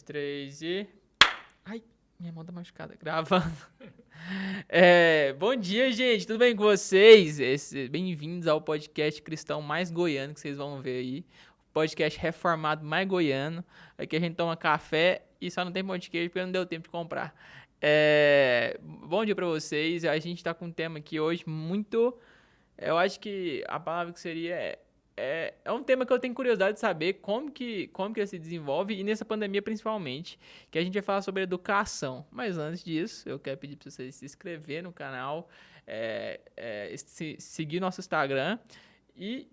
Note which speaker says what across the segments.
Speaker 1: dois, três e... Ai, minha mão tá machucada. Gravando. Bom dia, gente. Tudo bem com vocês? Bem-vindos ao podcast cristão mais goiano que vocês vão ver aí. O podcast reformado mais goiano. Aqui a gente toma café e só não tem pão de queijo porque não deu tempo de comprar. Bom dia pra vocês. A gente tá com um tema aqui hoje muito... Eu acho que a palavra que seria... É um tema que eu tenho curiosidade de saber como que ele se desenvolve e nessa pandemia principalmente, que a gente vai falar sobre educação. Mas antes disso, eu quero pedir para vocês se inscrever no canal, seguir nosso Instagram e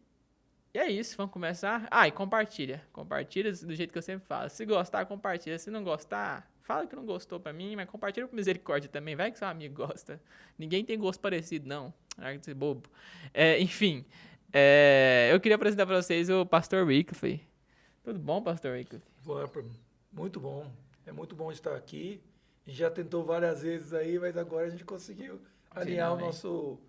Speaker 1: é isso, vamos começar. E compartilha. Compartilha do jeito que eu sempre falo. Se gostar, compartilha. Se não gostar, fala que não gostou pra mim, mas compartilha com misericórdia também. Vai que seu amigo gosta. Ninguém tem gosto parecido, não. Larga de ser bobo. Enfim... eu queria apresentar para vocês o Pastor Wycliffe. Tudo bom, Pastor Wycliffe?
Speaker 2: Muito bom. É muito bom estar aqui. A gente já tentou várias vezes aí, mas agora a gente conseguiu alinhar o nosso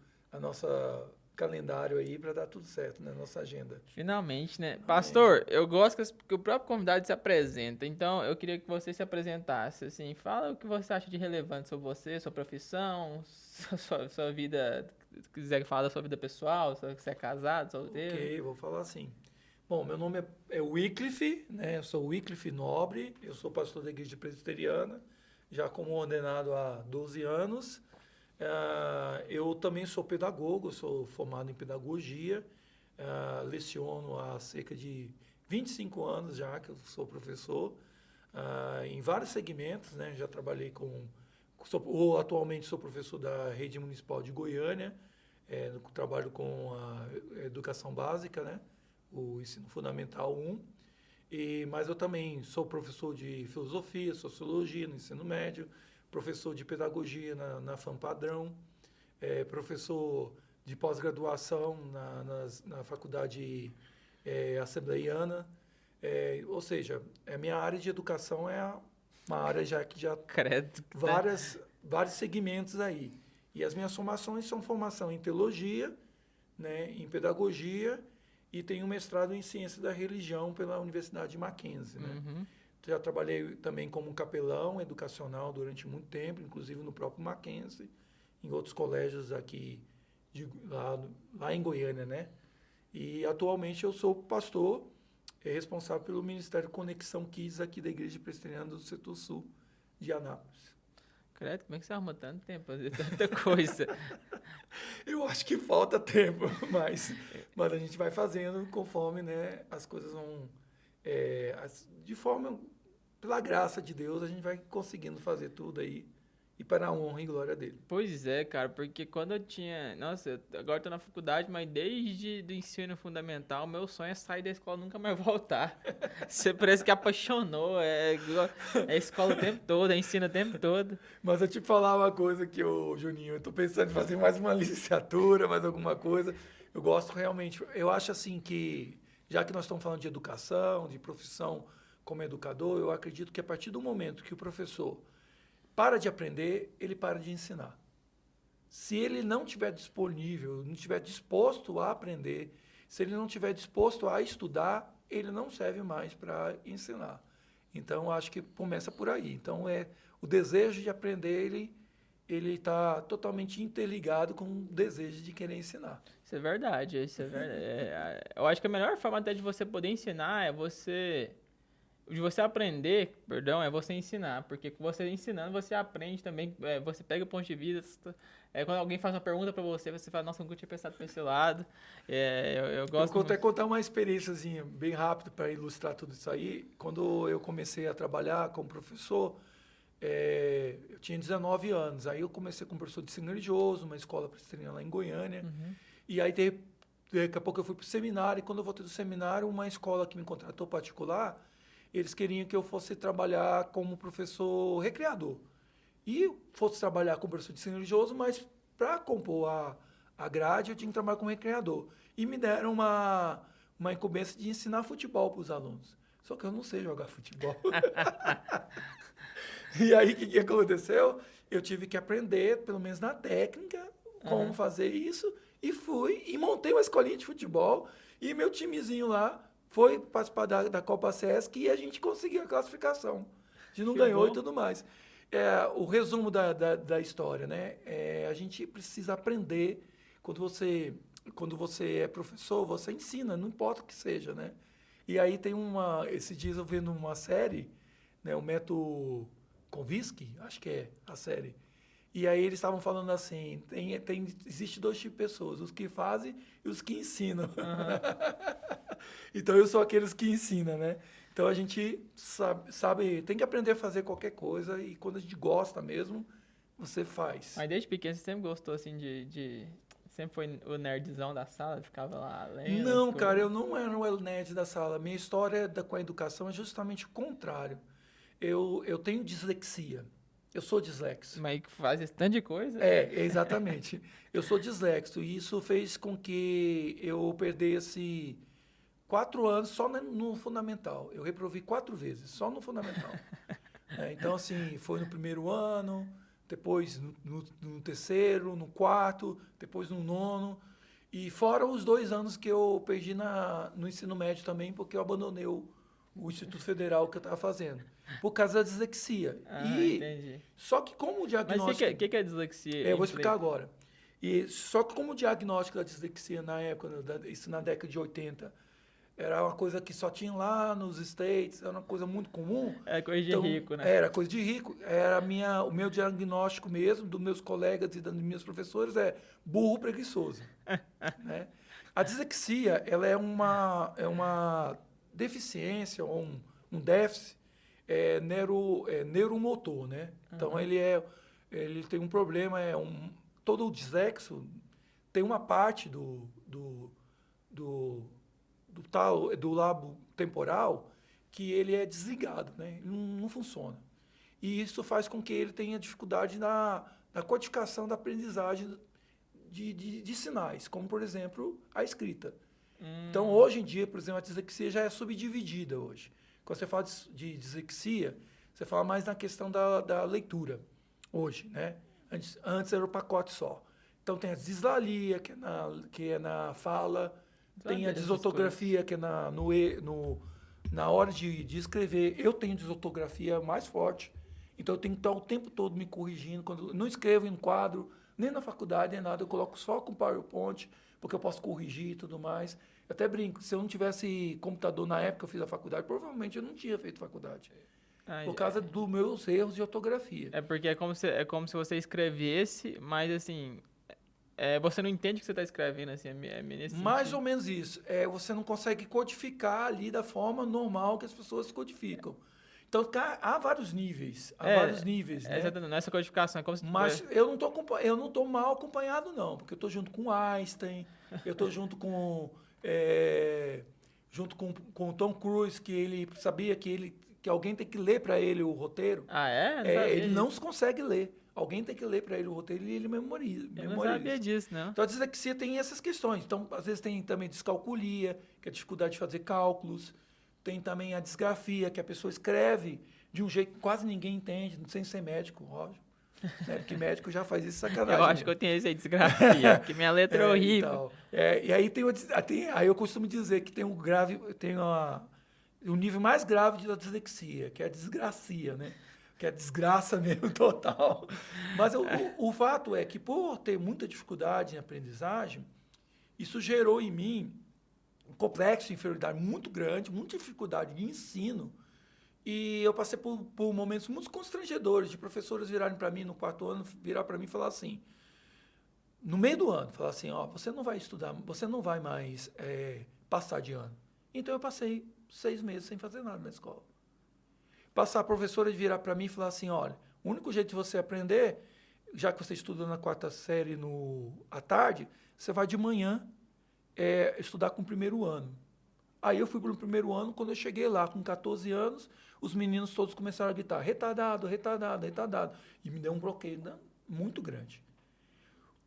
Speaker 2: calendário aí para dar tudo certo, né? Nossa agenda.
Speaker 1: Finalmente, né? Pastor, eu gosto que o próprio convidado se apresenta. Então, eu queria que você se apresentasse. Assim, fala o que você acha de relevante sobre você, sua profissão, sua vida... Se quiser falar da sua vida pessoal, se você é casado, solteiro.
Speaker 2: Ok, vou falar assim. Bom, meu nome é Wycliffe, né? Eu sou Wycliffe Nobre, eu sou pastor da Igreja Presbiteriana, já como ordenado há 12 anos. Eu também sou pedagogo, sou formado em pedagogia, leciono há cerca de 25 anos já que eu sou professor, em vários segmentos, né? Já trabalhei atualmente sou professor da Rede Municipal de Goiânia, trabalho com a educação básica, né? O ensino fundamental 1, mas eu também sou professor de filosofia, sociologia no ensino médio, professor de pedagogia na FAM Padrão, professor de pós-graduação na faculdade assembleiana, ou seja, a minha área de educação é uma área que já
Speaker 1: Credo.
Speaker 2: vários segmentos aí. E as minhas formações são formação em teologia, né, em pedagogia, e tenho mestrado em ciência da religião pela Universidade de Mackenzie, né?
Speaker 1: Uhum.
Speaker 2: Já trabalhei também como capelão educacional durante muito tempo, inclusive no próprio Mackenzie, em outros colégios aqui, lá em Goiânia, né? E atualmente eu sou pastor, responsável pelo Ministério Conexão Kids aqui da Igreja Presbiteriana do Setor Sul de Anápolis.
Speaker 1: Credo, como é que você arruma tanto tempo pra fazer tanta coisa?
Speaker 2: Eu acho que falta tempo, mas a gente vai fazendo conforme, né, as coisas vão... pela graça de Deus, a gente vai conseguindo fazer tudo aí e para a honra e glória dele.
Speaker 1: Pois é, cara, porque quando eu tinha... Nossa, agora eu tô na faculdade, mas desde o ensino fundamental, meu sonho é sair da escola e nunca mais voltar. Você parece que apaixonou, é escola o tempo todo, é ensino o tempo todo.
Speaker 2: Mas eu te falar uma coisa que, Juninho, eu tô pensando em fazer mais uma licenciatura, mais alguma coisa. Eu gosto realmente, eu acho assim que, já que nós estamos falando de educação, de profissão como educador, eu acredito que a partir do momento que o professor para de aprender, ele para de ensinar. Se ele não estiver disponível, não estiver disposto a aprender, se ele não estiver disposto a estudar, ele não serve mais para ensinar. Então, acho que começa por aí. Então, o desejo de aprender, ele está totalmente interligado com o desejo de querer ensinar.
Speaker 1: Isso é verdade, isso é verdade. Eu acho que a melhor forma até de você poder ensinar é você... De você aprender, é você ensinar. Porque você ensinando, você aprende também. Você pega o ponto de vista. Quando alguém faz uma pergunta pra você, você fala, nossa, eu nunca tinha pensado por esse lado. Eu gosto
Speaker 2: Eu vou até contar uma experiênciazinha bem rápida para ilustrar tudo isso aí. Quando eu comecei a trabalhar como professor, eu tinha 19 anos. Aí eu comecei como professor de ensino religioso, uma escola presbiteriana lá em Goiânia.
Speaker 1: Uhum.
Speaker 2: E aí, daqui a pouco, eu fui para o seminário. E quando eu voltei do seminário, uma escola que me contratou particular... Eles queriam que eu fosse trabalhar como professor recreador. E fosse trabalhar como professor de ensino religioso, mas para compor a grade, eu tinha que trabalhar como recreador. E me deram uma incumbência de ensinar futebol para os alunos. Só que eu não sei jogar futebol. E aí, o que aconteceu? Eu tive que aprender, pelo menos na técnica, como fazer isso. E fui e montei uma escolinha de futebol. E meu timezinho lá foi participar da Copa Sesc e a gente conseguiu a classificação. gente não ganhou e tudo mais. O resumo da história, né? A gente precisa aprender. Quando você é professor, você ensina, não importa o que seja, né? E aí tem esses dias eu vendo uma série, né? O Método Kovinsky, acho que é a série. E aí eles estavam falando assim, existe 2 tipos de pessoas, os que fazem e os que ensinam. Uhum. Então eu sou aqueles que ensinam, né? Então a gente sabe, tem que aprender a fazer qualquer coisa e quando a gente gosta mesmo, você faz.
Speaker 1: Mas desde pequeno você sempre gostou assim sempre foi o nerdzão da sala, ficava lá lendo?
Speaker 2: Não, cara, eu não era o nerd da sala. Minha história com a educação é justamente o contrário. Eu tenho dislexia. Eu sou dislexo.
Speaker 1: Mas faz esse tanto de coisa?
Speaker 2: Exatamente. Eu sou dislexo e isso fez com que eu perdesse 4 anos só no fundamental. Eu reprovei 4 vezes, só no fundamental. Então, assim, foi no primeiro ano, depois no terceiro, no quarto, depois no nono. E fora os 2 anos que eu perdi no ensino médio também, porque eu abandonei o Instituto Federal que eu estava fazendo. Por causa da dislexia.
Speaker 1: Entendi.
Speaker 2: Só que como o diagnóstico...
Speaker 1: Mas o que é dislexia?
Speaker 2: Eu vou explicar agora. Só que como o diagnóstico da dislexia na época, isso na década de 80, era uma coisa que só tinha lá nos States, era uma coisa muito comum.
Speaker 1: Era coisa de rico, né?
Speaker 2: Era coisa de rico. Era o meu diagnóstico mesmo, dos meus colegas e dos meus professores, burro preguiçoso. Né? A dislexia, ela é uma deficiência ou um déficit neuromotor, né? Então, ele tem um problema, todo o dislexo tem uma parte do lábio temporal que ele é desligado, né? Ele não funciona. E isso faz com que ele tenha dificuldade na codificação da aprendizagem de sinais, como, por exemplo, a escrita. Então, hoje em dia, por exemplo, a dislexia já é subdividida hoje. Quando você fala de dislexia, você fala mais na questão da leitura, hoje, né? Antes era o pacote só. Então, tem a dislalia, que é na fala, tem a disortografia, que é na hora de escrever. Eu tenho disortografia mais forte, então eu tenho que estar o tempo todo me corrigindo. Quando eu não escrevo em quadro, nem na faculdade, nem nada, eu coloco só com PowerPoint, porque eu posso corrigir e tudo mais. Eu até brinco, se eu não tivesse computador na época que eu fiz a faculdade, provavelmente eu não tinha feito faculdade. Por causa dos meus erros de ortografia.
Speaker 1: Porque é como se você escrevesse, mas assim, você não entende o que você está escrevendo, assim, nesse
Speaker 2: Mais
Speaker 1: sentido.
Speaker 2: ou menos isso. Você não consegue codificar ali da forma normal que as pessoas codificam. Então, há vários níveis. Né?
Speaker 1: Exatamente, nessa codificação. É como se
Speaker 2: Mas eu não estou mal acompanhado, não. Porque eu estou junto com Einstein, eu estou junto com o Tom Cruise, que ele sabia que alguém tem que ler para ele o roteiro.
Speaker 1: Ah, é?
Speaker 2: Ele não consegue ler. Alguém tem que ler para ele o roteiro e ele memoriza.
Speaker 1: Eu não sabia disso, não.
Speaker 2: Então, a dislexia tem essas questões. Então, às vezes tem também descalculia, que é a dificuldade de fazer cálculos. Tem também a disgrafia, que a pessoa escreve de um jeito que quase ninguém entende, sem ser médico, óbvio. Né? Porque médico já faz isso sacanagem.
Speaker 1: Eu acho que eu tenho esse aí, disgrafia, porque minha letra é horrível.
Speaker 2: E aí aí eu costumo dizer que tem o nível mais grave da dislexia, que é a disgracia, né? Que é desgraça mesmo, total. Mas o fato é que, por ter muita dificuldade em aprendizagem, isso gerou em mim um complexo de inferioridade muito grande, muita dificuldade de ensino. E eu passei por momentos muito constrangedores de professores virarem para mim no 4º ano, virar para mim e falar assim, no meio do ano, falar assim, você não vai estudar, você não vai mais passar de ano. Então eu passei 6 meses sem fazer nada na escola. Passar a professora de virar para mim e falar assim, olha, o único jeito de você aprender, já que você estuda na 4ª série à tarde, você vai de manhã estudar com o 1º ano. Aí eu fui para o 1º ano, quando eu cheguei lá com 14 anos, os meninos todos começaram a gritar, retardado, retardado, retardado. E me deu um bloqueio muito grande.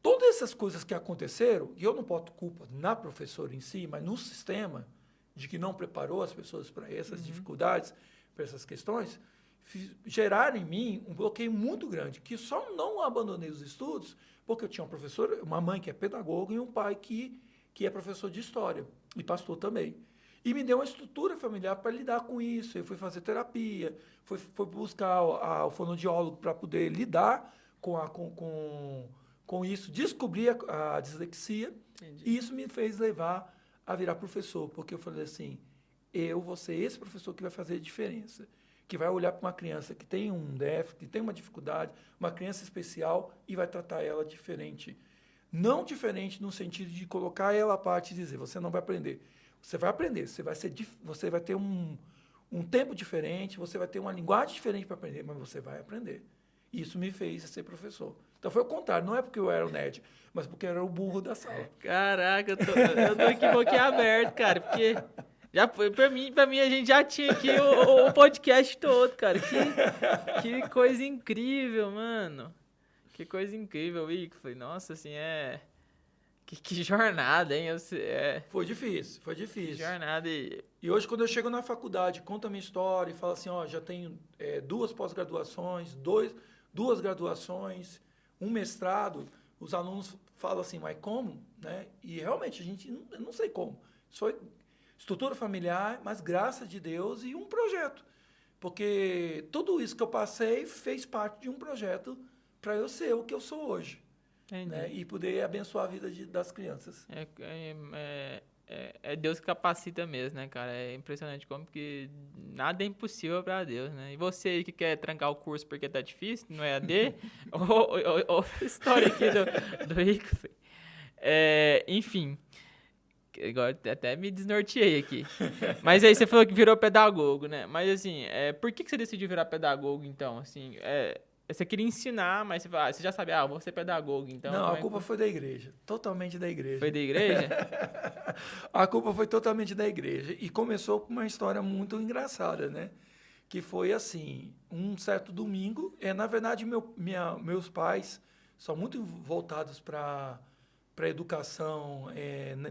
Speaker 2: Todas essas coisas que aconteceram, e eu não boto culpa na professora em si, mas no sistema, de que não preparou as pessoas para essas dificuldades, para essas questões, geraram em mim um bloqueio muito grande, que só não abandonei os estudos, porque eu tinha uma mãe que é pedagoga e um pai que é professor de história e pastor também. E me deu uma estrutura familiar para lidar com isso. Eu fui fazer terapia, fui buscar o fonoaudiólogo para poder lidar com isso, descobrir a dislexia.
Speaker 1: Entendi.
Speaker 2: E isso me fez levar a virar professor, porque eu falei assim, eu vou ser esse professor que vai fazer a diferença, que vai olhar para uma criança que tem um déficit, que tem uma dificuldade, uma criança especial, e vai tratar ela diferente. Não diferente no sentido de colocar ela à parte e dizer, você não vai aprender. Você vai aprender, você vai ter um tempo diferente, você vai ter uma linguagem diferente para aprender, mas você vai aprender. Isso me fez ser professor. Então foi o contrário, não é porque eu era o nerd, mas porque eu era o burro da sala.
Speaker 1: Caraca, eu tô aqui boquiaberto, cara, porque já foi, pra mim a gente já tinha aqui o podcast todo, cara. Que coisa incrível, mano. Que coisa incrível, Wycliffe. Nossa, assim, Que jornada, hein?
Speaker 2: Foi difícil, foi
Speaker 1: Que
Speaker 2: difícil.
Speaker 1: jornada e...
Speaker 2: E hoje, quando eu chego na faculdade, conto a minha história e falo assim, ó, já tenho 2 pós-graduações, 2 graduações, um mestrado, os alunos falam assim, mas como? Né? E realmente, eu não sei como. Só estrutura familiar, mas graças de Deus e um projeto. Porque tudo isso que eu passei fez parte de um projeto para eu ser o que eu sou hoje.
Speaker 1: Entendi.
Speaker 2: Né? E poder abençoar a vida das crianças.
Speaker 1: É Deus que capacita mesmo, né, cara? É impressionante como que nada é impossível pra Deus, né? E você aí que quer trancar o curso porque tá difícil, não é AD? Ou história aqui do Wycliffe. Enfim, agora até me desnorteei aqui. Mas aí você falou que virou pedagogo, né? Mas assim, por que você decidiu virar pedagogo, então? Assim, você queria ensinar, mas você já sabia, vou ser pedagogo, então...
Speaker 2: Não, a culpa foi da igreja, totalmente da igreja.
Speaker 1: Foi da igreja?
Speaker 2: A culpa foi totalmente da igreja. E começou com uma história muito engraçada, né? Que foi assim, um certo domingo, na verdade meus pais são muito voltados para a educação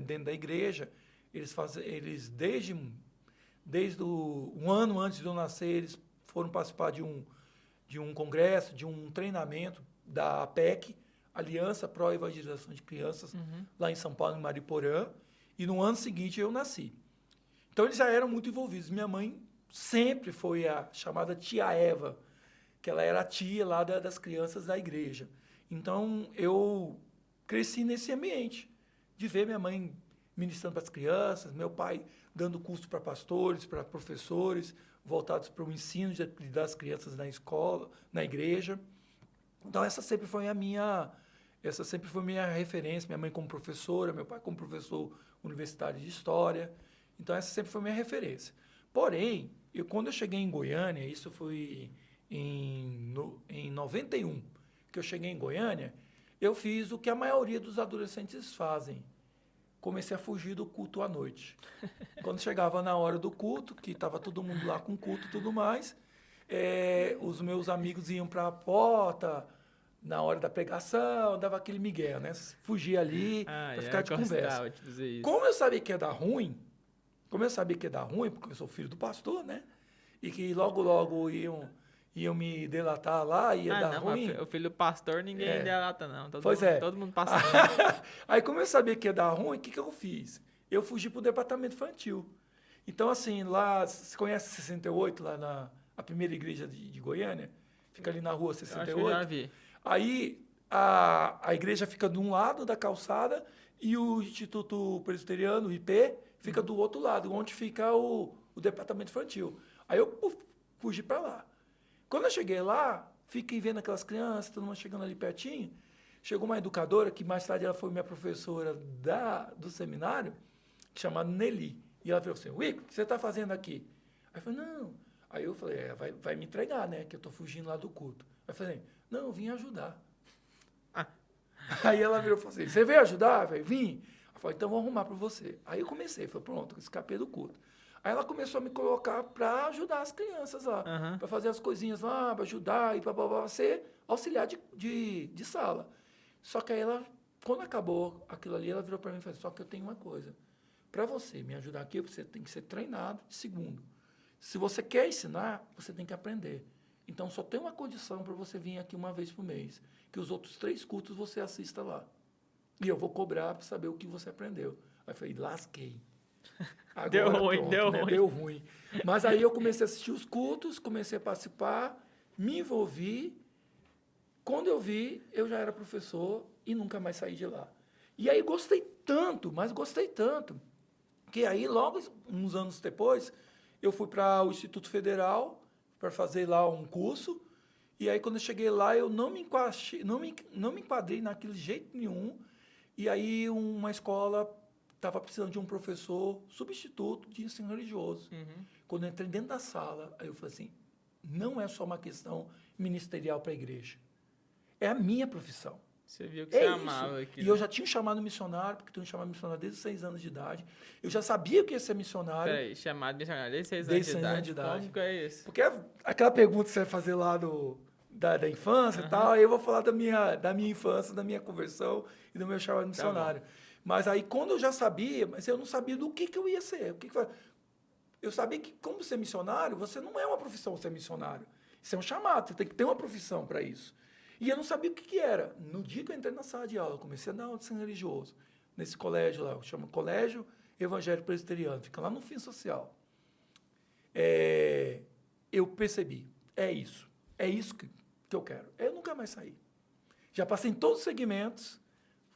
Speaker 2: dentro da igreja. Eles desde um ano antes de eu nascer, eles foram participar de um congresso, de um treinamento da APEC, Aliança Pro Evangelização de Crianças, lá em São Paulo, em Mariporã, e no ano seguinte eu nasci. Então eles já eram muito envolvidos. Minha mãe sempre foi a chamada tia Eva, que ela era a tia lá das crianças da igreja. Então eu cresci nesse ambiente, de ver minha mãe ministrando para as crianças, meu pai dando curso para pastores, para professores, voltados para o ensino das crianças na escola, na igreja. Então essa sempre foi minha referência, minha mãe como professora, meu pai como professor universitário de história. Então essa sempre foi minha referência. Porém, quando eu cheguei em Goiânia, isso foi em 91, que eu cheguei em Goiânia, eu fiz o que a maioria dos adolescentes fazem. Comecei a fugir do culto à noite. Quando chegava na hora do culto, que estava todo mundo lá com culto e tudo mais, os meus amigos iam para a porta, na hora da pregação, dava aquele migué, né? Fugia ali para ficar de conversa. Como eu sabia que ia dar ruim, porque eu sou filho do pastor, né? E que logo iam me delatar lá, ia dar ruim.
Speaker 1: O filho do pastor ninguém delata, não. Todo mundo passa.
Speaker 2: Aí, como eu sabia que ia dar ruim, o que eu fiz? Eu fugi para o departamento infantil. Então, assim, lá, você conhece 68, lá a primeira igreja de Goiânia? Fica ali na rua 68.
Speaker 1: Eu acho que eu já vi.
Speaker 2: Aí, a igreja fica de um lado da calçada e o Instituto Presbiteriano, o IP, fica do outro lado, onde fica o departamento infantil. Aí eu fugi para lá. Quando eu cheguei lá, fiquei vendo aquelas crianças, todo mundo chegando ali pertinho. Chegou uma educadora, que mais tarde ela foi minha professora do seminário, chamada Nelly. E ela falou assim, Wycliffe, o que você está fazendo aqui? Aí eu falei, não. Aí eu falei, vai me entregar, né? Que eu estou fugindo lá do culto. Aí eu falei, não, eu vim ajudar. Aí ela virou e falou assim, você veio ajudar? Eu falei, vim. Ela falou, então vou arrumar para você. Aí eu comecei, falei, pronto, escapei do culto. Aí ela começou a me colocar para ajudar as crianças lá, para fazer as coisinhas lá, para ajudar e para ser auxiliar de sala. Só que aí quando acabou aquilo ali, ela virou para mim e falou, só que eu tenho uma coisa. Para você me ajudar aqui, você tem que ser treinado de segundo. Se você quer ensinar, você tem que aprender. Então, só tem uma condição para você vir aqui uma vez por mês, que os outros 3 cultos você assista lá. E eu vou cobrar para saber o que você aprendeu. Aí eu falei, lasquei. Agora,
Speaker 1: Deu ruim,
Speaker 2: pronto,
Speaker 1: deu
Speaker 2: né?
Speaker 1: ruim.
Speaker 2: Deu ruim. Mas aí eu comecei a assistir os cultos, comecei a participar, me envolvi. Quando eu vi, eu já era professor e nunca mais saí de lá. E aí gostei tanto, mas gostei tanto, que aí logo, uns anos depois, eu fui para o Instituto Federal para fazer lá um curso. E aí, quando eu cheguei lá, eu não me enquadrei naquele jeito nenhum. E aí, uma escola estava precisando de um professor substituto de ensino religioso. Quando eu entrei dentro da sala, aí eu falei assim, não é só uma questão ministerial para a igreja. É a minha profissão.
Speaker 1: Você viu que
Speaker 2: É
Speaker 1: você
Speaker 2: isso.
Speaker 1: amava aquilo.
Speaker 2: E eu já tinha um chamado missionário, porque tenho um chamado missionário desde os 6 anos de idade. Eu já sabia que ia ser missionário.
Speaker 1: Peraí, chamado missionário desde 6 anos
Speaker 2: Desde
Speaker 1: de
Speaker 2: 6
Speaker 1: idade?
Speaker 2: anos de idade.
Speaker 1: Como que é isso?
Speaker 2: Porque aquela pergunta que você vai fazer lá da infância e tal, aí eu vou falar da minha infância, da minha conversão e do meu chamado missionário. Mas aí, quando eu já sabia, mas eu não sabia do que eu ia ser. Eu sabia que, como ser missionário, você não é uma profissão ser missionário. Isso é um chamado, você tem que ter uma profissão para isso. E eu não sabia o que era. No dia que eu entrei na sala de aula, eu comecei a dar aula de ensino religioso, nesse colégio lá, chama Colégio Evangélico Presbiteriano, fica lá no Fim Social. Eu percebi, é isso que eu quero. Eu nunca mais saí. Já passei em todos os segmentos,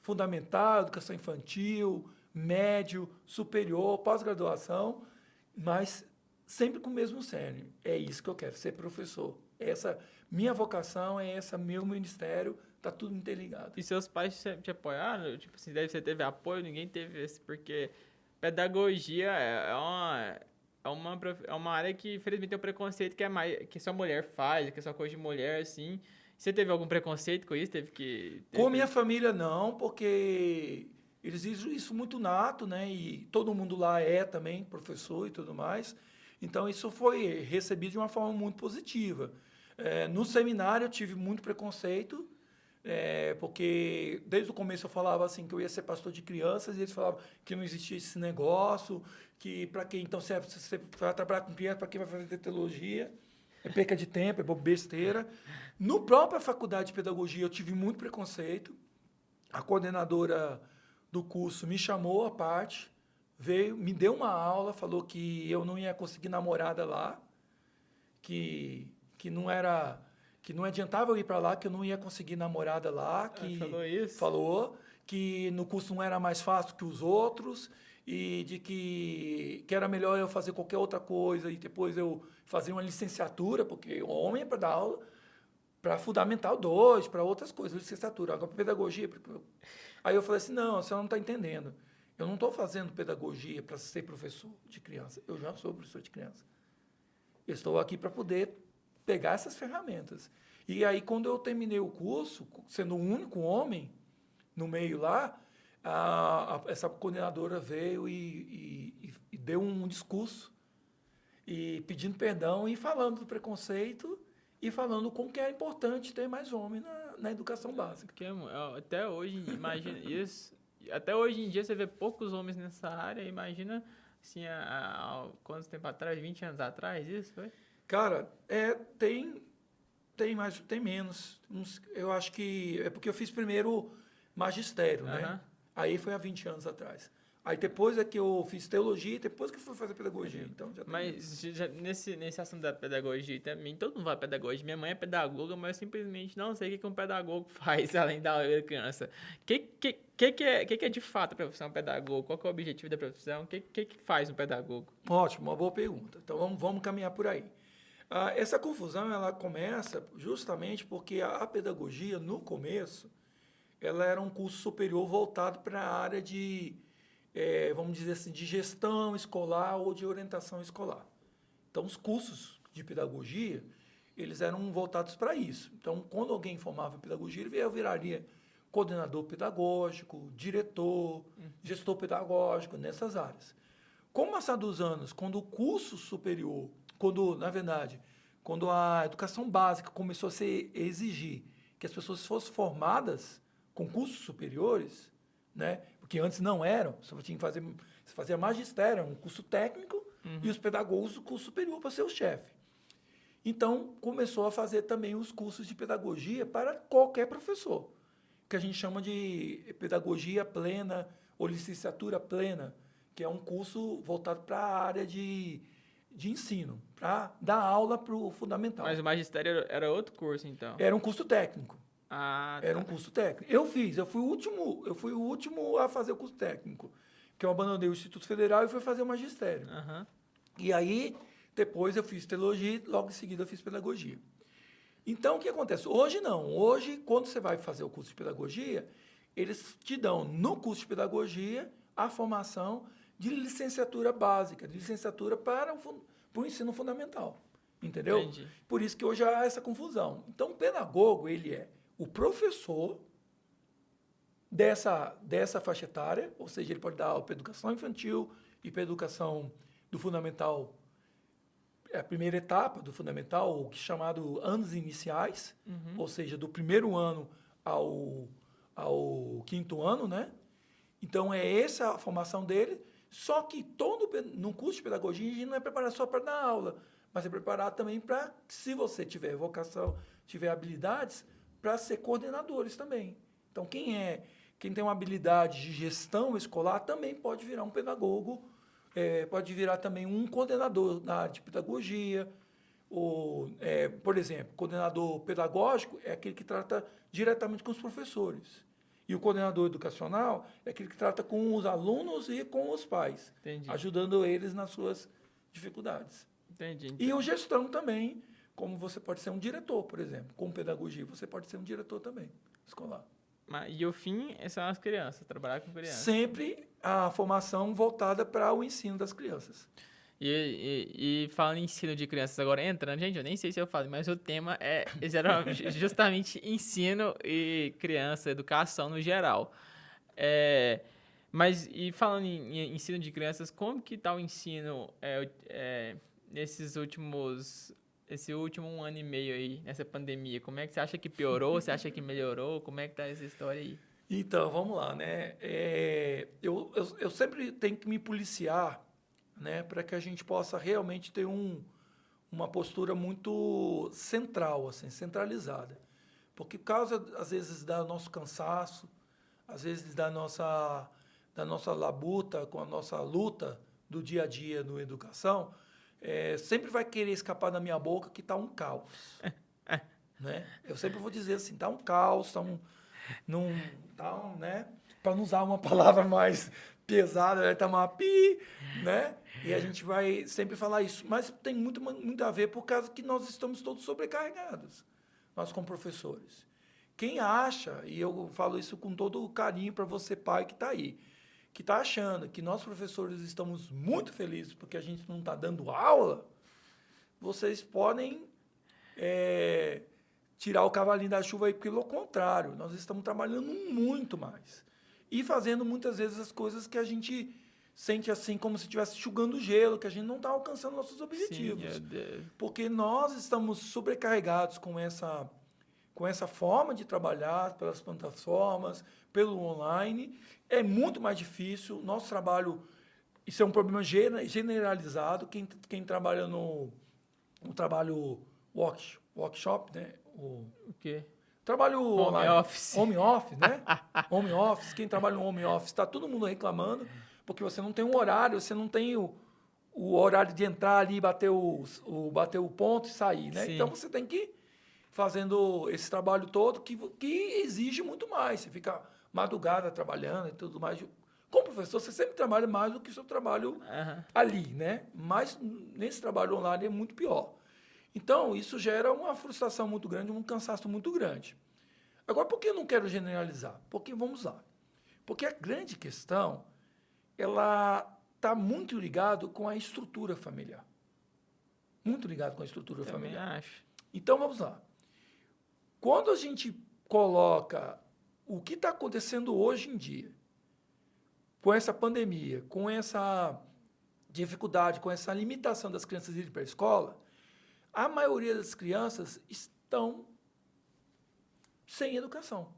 Speaker 2: fundamental, educação infantil, médio, superior, pós-graduação, mas sempre com o mesmo cerne. É isso que eu quero, ser professor. Essa minha vocação, é essa meu ministério, está tudo interligado.
Speaker 1: E seus pais te apoiaram? Tipo assim, você teve apoio, ninguém teve esse, porque pedagogia é uma área que, infelizmente, tem um preconceito que só mulher faz, que é só coisa de mulher, assim. Você teve algum preconceito com isso?
Speaker 2: Com minha família, não, porque eles dizem isso muito nato, né? E todo mundo lá é também professor e tudo mais. Então, isso foi recebido de uma forma muito positiva. No seminário, eu tive muito preconceito, porque desde o começo eu falava assim que eu ia ser pastor de crianças e eles falavam que não existia esse negócio, que para quem então você vai trabalhar com criança, para quem vai fazer teologia, é perca de tempo, é besteira. No própria faculdade de pedagogia eu tive muito preconceito. A coordenadora do curso me chamou à parte, veio, me deu uma aula, falou que eu não ia conseguir namorada lá, que não adiantava eu ir para lá, que eu não ia conseguir namorada lá, que
Speaker 1: falou isso?
Speaker 2: Falou que no curso não era mais fácil que os outros e de que era melhor eu fazer qualquer outra coisa e depois eu fazer uma licenciatura, porque o homem é para dar aula para Fundamental 2, para outras coisas, licenciatura, agora para pedagogia. Aí eu falei assim, não, você não está entendendo. Eu não estou fazendo pedagogia para ser professor de criança, eu já sou professor de criança. Eu estou aqui para poder pegar essas ferramentas. E aí, quando eu terminei o curso, sendo o único homem no meio lá, essa coordenadora veio e deu um discurso e pedindo perdão e falando do preconceito e falando como que é importante ter mais homem na educação básica.
Speaker 1: Porque até hoje, imagina isso, até hoje em dia você vê poucos homens nessa área, imagina assim, há quanto tempo atrás, 20 anos atrás, isso foi?
Speaker 2: Cara, tem mais, tem menos. Eu acho que é porque eu fiz primeiro magistério, né? Aí foi há 20 anos atrás. Aí depois é que eu fiz teologia, depois que eu fui fazer pedagogia. Então já tem.
Speaker 1: Mas nesse assunto da pedagogia também, todo mundo fala pedagogia. Minha mãe é pedagoga, mas eu simplesmente não sei o que um pedagogo faz além da aula da criança. O que é de fato a profissão pedagogo? Qual que é o objetivo da profissão? O que faz um pedagogo?
Speaker 2: Ótimo, uma boa pergunta. Então vamos caminhar por aí. Essa confusão ela começa justamente porque a pedagogia, no começo, ela era um curso superior voltado para a área de, vamos dizer assim, de gestão escolar ou de orientação escolar. Então, os cursos de pedagogia, eles eram voltados para isso. Então, quando alguém formava em pedagogia, ele viraria coordenador pedagógico, diretor, gestor pedagógico, nessas áreas. Com o passar dos anos, quando o curso superior, na verdade, quando a educação básica começou a se exigir que as pessoas fossem formadas com cursos superiores, né? Porque antes não eram, você tinha que fazia magistério, um curso técnico, e os pedagogos o curso superior para ser o chefe. Então, começou a fazer também os cursos de pedagogia para qualquer professor, que a gente chama de pedagogia plena ou licenciatura plena, que é um curso voltado para a área de ensino, para dar aula para o fundamental.
Speaker 1: Mas o magistério era outro curso, então?
Speaker 2: Era um curso técnico.
Speaker 1: Ah,
Speaker 2: Era
Speaker 1: tá.
Speaker 2: um curso técnico. Eu fui o último a fazer o curso técnico, que eu abandonei o Instituto Federal e fui fazer o magistério.
Speaker 1: Aham.
Speaker 2: E aí, depois eu fiz teologia, logo em seguida eu fiz pedagogia. Então, o que acontece? Hoje não. Hoje, quando você vai fazer o curso de pedagogia, eles te dão, no curso de pedagogia, a formação de licenciatura básica, de licenciatura para o ensino fundamental. Entendeu?
Speaker 1: Entendi.
Speaker 2: Por isso que hoje há essa confusão. Então, o pedagogo, ele é o professor dessa faixa etária, ou seja, ele pode dar aula para educação infantil e para educação do fundamental, a primeira etapa do fundamental, o que é chamado anos iniciais, ou seja, do primeiro ano ao quinto ano, né? Então, é essa a formação dele, só que no curso de pedagogia, a gente não é preparado só para dar aula, mas é preparado também para, se você tiver vocação, tiver habilidades, para ser coordenadores também. Então, quem tem uma habilidade de gestão escolar também pode virar um pedagogo, pode virar também um coordenador na área de pedagogia. Por exemplo, coordenador pedagógico é aquele que trata diretamente com os professores. E o coordenador educacional é aquele que trata com os alunos e com os pais,
Speaker 1: Entendi.
Speaker 2: ajudando eles nas suas dificuldades.
Speaker 1: Entendi.
Speaker 2: E o gestão também, como você pode ser um diretor, por exemplo. Com pedagogia, você pode ser um diretor também, escolar.
Speaker 1: E o fim são as crianças, trabalhar com crianças.
Speaker 2: Sempre a formação voltada para o ensino das crianças.
Speaker 1: E falando em ensino de crianças agora, entrando, gente, eu nem sei se eu falo, mas o tema é justamente ensino e criança, educação no geral. Mas, e falando em ensino de crianças, como que está o ensino esse último 1 ano e meio aí, nessa pandemia? Como é que você acha que piorou? Você acha que melhorou? Como é que tá essa história aí?
Speaker 2: Então, vamos lá, né? Eu sempre tenho que me policiar, né, para que a gente possa realmente ter uma postura muito central, assim, centralizada. Porque por causa, às vezes, do nosso cansaço, às vezes da nossa labuta, com a nossa luta do dia a dia no educação, sempre vai querer escapar da minha boca que está um caos. Né? Eu sempre vou dizer assim, está um caos, né? Para não usar uma palavra mais pesada, está uma pi, né? E a gente vai sempre falar isso. Mas tem muito a ver por causa que nós estamos todos sobrecarregados, nós como professores. Quem acha, e eu falo isso com todo o carinho para você, pai, que está aí, que está achando que nós, professores, estamos muito felizes porque a gente não está dando aula, vocês podem tirar o cavalinho da chuva aí, porque, pelo contrário, nós estamos trabalhando muito mais. E fazendo, muitas vezes, as coisas que a gente sente assim, como se estivesse enxugando gelo, que a gente não está alcançando nossos objetivos.
Speaker 1: Sim,
Speaker 2: porque nós estamos sobrecarregados com essa forma de trabalhar, pelas plataformas, pelo online. É muito mais difícil. Nosso trabalho, isso é um problema generalizado. Quem trabalha no trabalho workshop, né?
Speaker 1: O quê?
Speaker 2: Trabalho online.
Speaker 1: Office.
Speaker 2: Home office, né? Home office. Quem trabalha no home office, está todo mundo reclamando, porque você não tem um horário, você não tem o horário de entrar ali, bater o ponto e sair, né?
Speaker 1: Sim.
Speaker 2: Então, você tem que ir fazendo esse trabalho todo que exige muito mais. Você fica madrugada trabalhando e tudo mais. Como professor, você sempre trabalha mais do que o seu trabalho ali, né? Mas nesse trabalho online é muito pior. Então, isso gera uma frustração muito grande, um cansaço muito grande. Agora, por que eu não quero generalizar? Porque, vamos lá, porque a grande questão, ela está muito ligado com a estrutura familiar. Muito ligado com a estrutura familiar.
Speaker 1: Acho.
Speaker 2: Então, vamos lá. Quando a gente coloca o que está acontecendo hoje em dia, com essa pandemia, com essa dificuldade, com essa limitação das crianças irem para a escola, a maioria das crianças estão sem educação.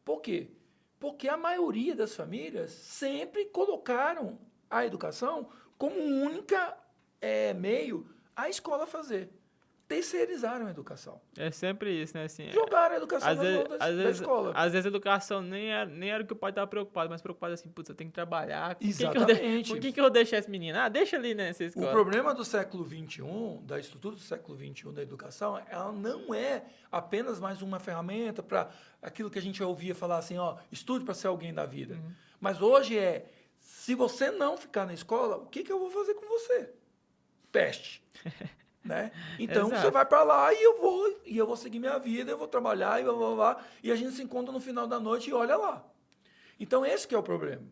Speaker 2: Por quê? Porque a maioria das famílias sempre colocaram a educação como única meio a escola fazer. terceirizaram a educação.
Speaker 1: É sempre isso, né? Assim,
Speaker 2: Jogaram a educação nas mãos da escola.
Speaker 1: Às vezes a educação nem era o que o pai estava preocupado, mas preocupado assim, putz, eu tenho que trabalhar.
Speaker 2: Exatamente.
Speaker 1: Com quem que eu vou deixar esse menino? Ah, deixa ali nessa escola.
Speaker 2: O problema do século XXI, da estrutura do século XXI da educação, ela não é apenas mais uma ferramenta para aquilo que a gente ouvia falar assim, ó, estude para ser alguém da vida. Mas hoje se você não ficar na escola, o que eu vou fazer com você? Teste. Né? Então você vai para lá e eu vou seguir minha vida, eu vou trabalhar e blá, blá, blá, e a gente se encontra no final da noite e olha lá. Então esse que é o problema.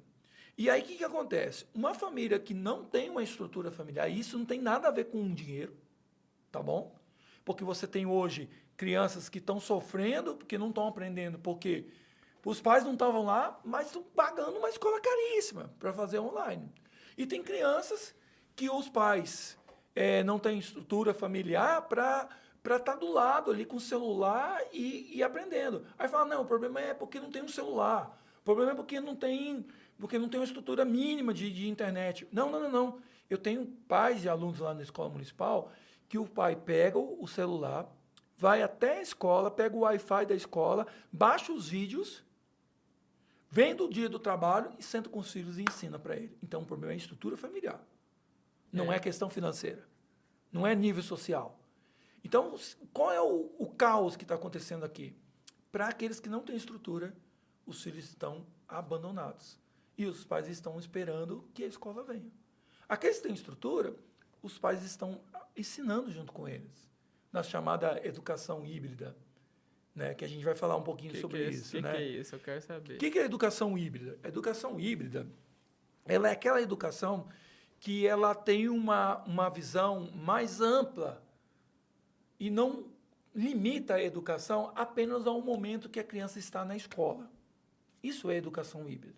Speaker 2: E aí o que acontece? Uma família que não tem uma estrutura familiar, isso não tem nada a ver com dinheiro, tá bom? Porque você tem hoje crianças que estão sofrendo porque não estão aprendendo, porque os pais não estavam lá, mas estão pagando uma escola caríssima para fazer online. E tem crianças que os pais não tem estrutura familiar para estar do lado ali com o celular e aprendendo. Aí fala, não, o problema é porque não tem um celular. O problema é porque não tem uma estrutura mínima de internet. Não. Eu tenho pais e alunos lá na escola municipal que o pai pega o celular, vai até a escola, pega o Wi-Fi da escola, baixa os vídeos, vem do dia do trabalho e senta com os filhos e ensina para ele. Então, o problema é a estrutura familiar. Não é questão financeira. Não é nível social. Então, qual é o caos que está acontecendo aqui? Para aqueles que não têm estrutura, os filhos estão abandonados. E os pais estão esperando que a escola venha. Aqueles que têm estrutura, os pais estão ensinando junto com eles. Na chamada educação híbrida, né? Que a gente vai falar um pouquinho sobre isso.
Speaker 1: O que é isso? Eu quero saber.
Speaker 2: O que é a educação híbrida? A educação híbrida, ela é aquela educação que ela tem uma visão mais ampla e não limita a educação apenas ao momento que a criança está na escola. Isso é educação híbrida.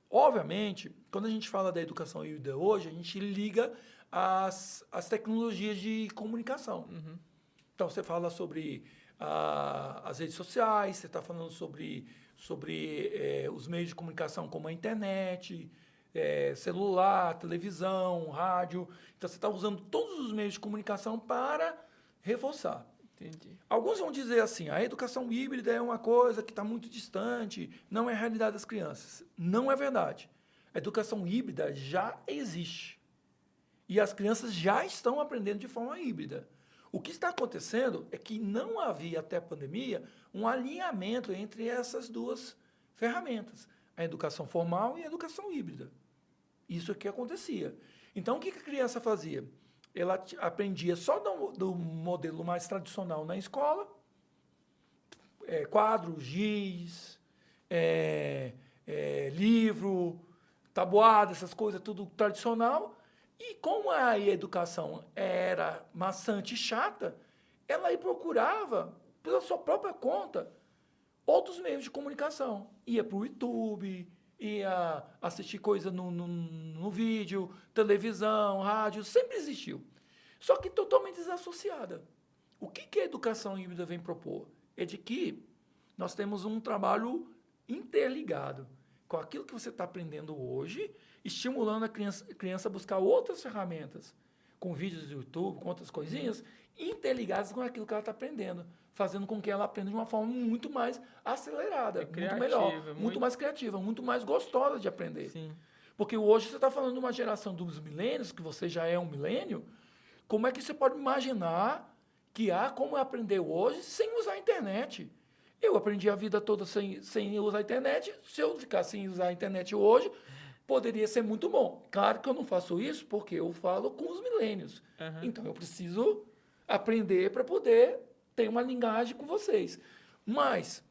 Speaker 2: Obviamente, quando a gente fala da educação híbrida hoje, a gente liga as tecnologias de comunicação. Então, você fala sobre as redes sociais, você está falando sobre os meios de comunicação como a internet, celular, televisão, rádio. Então, você está usando todos os meios de comunicação para reforçar.
Speaker 1: Entendi.
Speaker 2: Alguns vão dizer assim, a educação híbrida é uma coisa que está muito distante, não é a realidade das crianças. Não é verdade. A educação híbrida já existe. E as crianças já estão aprendendo de forma híbrida. O que está acontecendo é que não havia, até a pandemia, um alinhamento entre essas duas ferramentas, a educação formal e a educação híbrida. Isso é que acontecia. Então, o que a criança fazia? Ela aprendia só do modelo mais tradicional na escola, quadro, giz, livro, tabuada, essas coisas, tudo tradicional. E como a educação era maçante e chata, ela aí procurava, pela sua própria conta, outros meios de comunicação. Ia para o YouTube, ia assistir coisa no vídeo, televisão, rádio, sempre existiu. Só que totalmente desassociada. O que a educação híbrida vem propor? É de que nós temos um trabalho interligado com aquilo que você está aprendendo hoje, estimulando a criança a buscar outras ferramentas, com vídeos do YouTube, com outras coisinhas, interligadas com aquilo que ela está aprendendo, fazendo com que ela aprenda de uma forma muito mais acelerada, muito melhor, muito mais criativa, muito mais gostosa de aprender.
Speaker 1: Sim.
Speaker 2: Porque hoje você está falando de uma geração dos milênios, que você já é um milênio, como é que você pode imaginar que há como aprender hoje sem usar a internet? Eu aprendi a vida toda sem usar a internet. Se eu ficar sem usar a internet hoje, poderia ser muito bom. Claro que eu não faço isso porque eu falo com os milênios. Então, eu preciso aprender para poder ter uma linguagem com vocês. Mas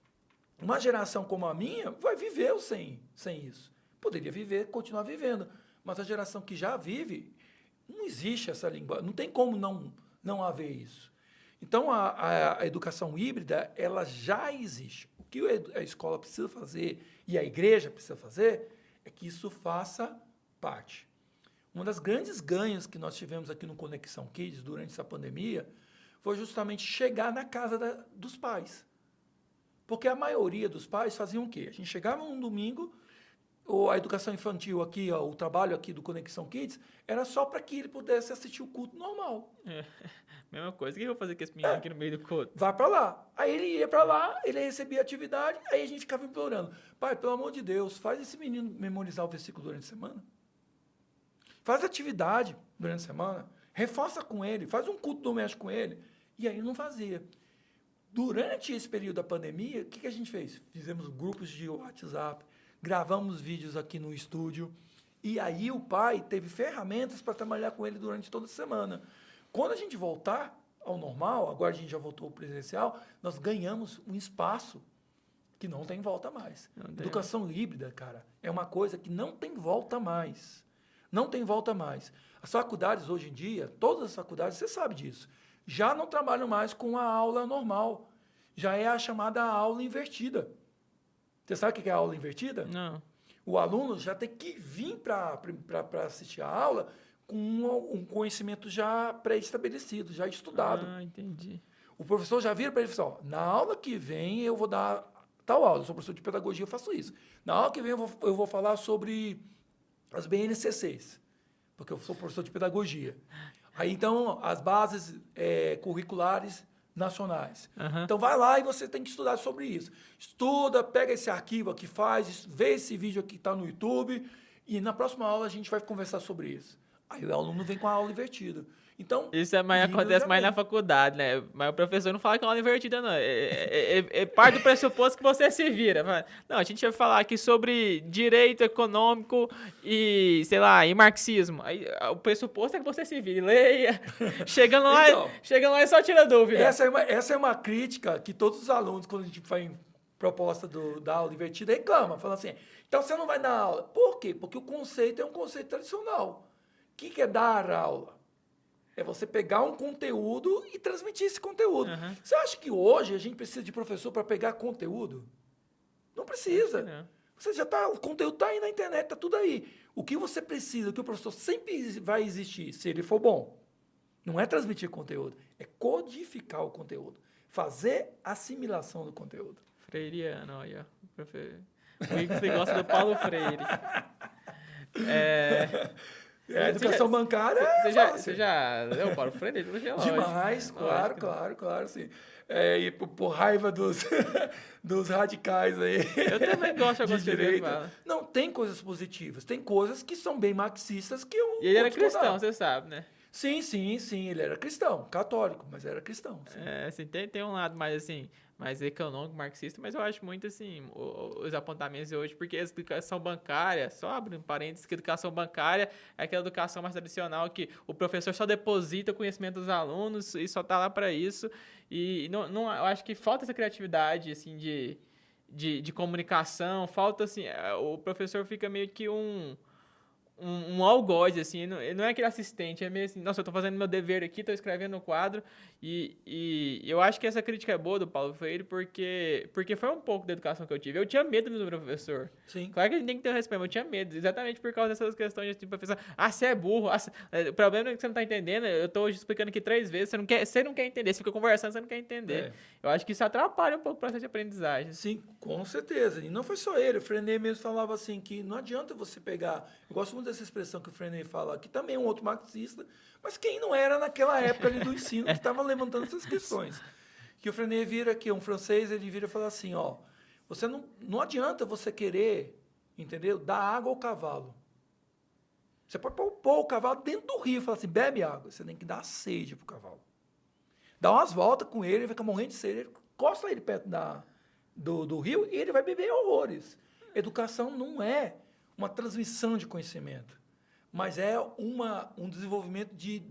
Speaker 2: uma geração como a minha vai viver sem isso. Poderia viver, continuar vivendo. Mas a geração que já vive, não existe essa linguagem. Não tem como não haver isso. Então, a educação híbrida, ela já existe. O que a escola precisa fazer e a igreja precisa fazer é que isso faça parte. Uma das grandes ganhos que nós tivemos aqui no Conexão Kids durante essa pandemia foi justamente chegar na casa dos pais. Porque a maioria dos pais faziam o quê? A gente chegava num domingo, a educação infantil aqui, ó, o trabalho aqui do Conexão Kids, era só para que ele pudesse assistir o culto normal.
Speaker 1: Mesma coisa. O que eu vou fazer com esse menino aqui no meio do culto?
Speaker 2: Vai para lá. Aí ele ia para lá, ele recebia atividade, aí a gente ficava implorando. Pai, pelo amor de Deus, faz esse menino memorizar o versículo durante a semana. Faz atividade durante a semana. Reforça com ele, faz um culto doméstico com ele. E aí não fazia. Durante esse período da pandemia, o que a gente fez? Fizemos grupos de WhatsApp, gravamos vídeos aqui no estúdio, e aí o pai teve ferramentas para trabalhar com ele durante toda a semana. Quando a gente voltar ao normal, agora a gente já voltou ao presencial, nós ganhamos um espaço que não tem volta mais. Educação híbrida, cara, é uma coisa que não tem volta mais. Não tem volta mais. As faculdades hoje em dia, todas as faculdades, você sabe disso, já não trabalham mais com a aula normal. Já é a chamada aula invertida. Você sabe o que é a aula invertida?
Speaker 1: Não.
Speaker 2: O aluno já tem que vir para assistir a aula com um conhecimento já pré-estabelecido, já estudado.
Speaker 1: Ah, entendi.
Speaker 2: O professor já vira para ele e fala, na aula que vem eu vou dar tal aula. Eu sou professor de pedagogia, eu faço isso. Na aula que vem eu vou falar sobre as BNCCs, porque eu sou professor de pedagogia. Aí, então, as bases curriculares nacionais.
Speaker 1: Uhum.
Speaker 2: Então, vai lá e você tem que estudar sobre isso. Estuda, pega esse arquivo aqui, vê esse vídeo aqui que está no YouTube, e na próxima aula a gente vai conversar sobre isso. Aí o aluno vem com a aula invertida. Então,
Speaker 1: isso acontece mais na faculdade, né? Mas o professor não fala que é aula invertida, não. É parte do pressuposto que você se vira. Não, a gente vai falar aqui sobre direito econômico e, sei lá, e marxismo. Aí, o pressuposto é que você se vire, leia. Chegando lá e só tira dúvida.
Speaker 2: Essa é uma crítica que todos os alunos, quando a gente faz proposta da aula invertida, reclamam. Falam assim, então você não vai dar aula. Por quê? Porque o conceito é um conceito tradicional. O que é dar aula? É você pegar um conteúdo e transmitir esse conteúdo. Uhum. Você acha que hoje a gente precisa de professor para pegar conteúdo? Não precisa. Não. Você já tá, o conteúdo está aí na internet, está tudo aí. O que você precisa, o que o professor sempre vai existir, se ele for bom, não é transmitir conteúdo, é codificar o conteúdo, fazer assimilação do conteúdo.
Speaker 1: Freiriano, olha. O Igor gosta do Paulo Freire.
Speaker 2: A educação bancária
Speaker 1: Você já leu o Paulo Freire?
Speaker 2: Demais, claro, sim. E por raiva dos radicais aí.
Speaker 1: Eu também gosto de
Speaker 2: direita. Não, tem coisas positivas. Tem coisas que são bem marxistas que eu...
Speaker 1: E ele era cristão, você sabe, né?
Speaker 2: Sim, ele era cristão, católico, mas era cristão. Sim.
Speaker 1: Assim, tem um lado mais, assim, mais econômico, marxista, mas eu acho muito, assim, os apontamentos de hoje, porque a educação bancária, só abre um parênteses, que a educação bancária é aquela educação mais tradicional que o professor só deposita o conhecimento dos alunos e só tá lá para isso, e não, eu acho que falta essa criatividade, assim, de comunicação, falta, assim, o professor fica meio que um algoz, assim, ele não é aquele assistente, é meio assim, nossa, eu tô fazendo meu dever aqui, tô escrevendo no quadro, e eu acho que essa crítica é boa do Paulo Freire, porque foi um pouco da educação que eu tive. Eu tinha medo do professor.
Speaker 2: Sim.
Speaker 1: Claro que a gente tem que ter um respeito, mas eu tinha medo, exatamente por causa dessas questões de professor, você é burro, o problema é que você não tá entendendo, eu tô hoje explicando aqui 3 vezes, você não quer entender, você fica conversando, você não quer entender. Eu acho que isso atrapalha um pouco o processo de aprendizagem.
Speaker 2: Sim, com certeza, e não foi só ele, o Freinet mesmo falava assim, que não adianta você pegar, eu gosto muito dessa expressão que o Freinet fala, que também é um outro marxista, mas quem não era naquela época ali do ensino que estava levantando essas questões. Que o Freinet vira, que é um francês, ele vira e fala assim, ó, você não adianta você querer, entendeu, dar água ao cavalo. Você pode pôr o cavalo dentro do rio e falar assim, bebe água, você tem que dar sede pro cavalo. Dá umas voltas com ele, ele fica morrendo de sede, encosta ele perto do rio e ele vai beber horrores. Educação não é uma transmissão de conhecimento, mas é um desenvolvimento de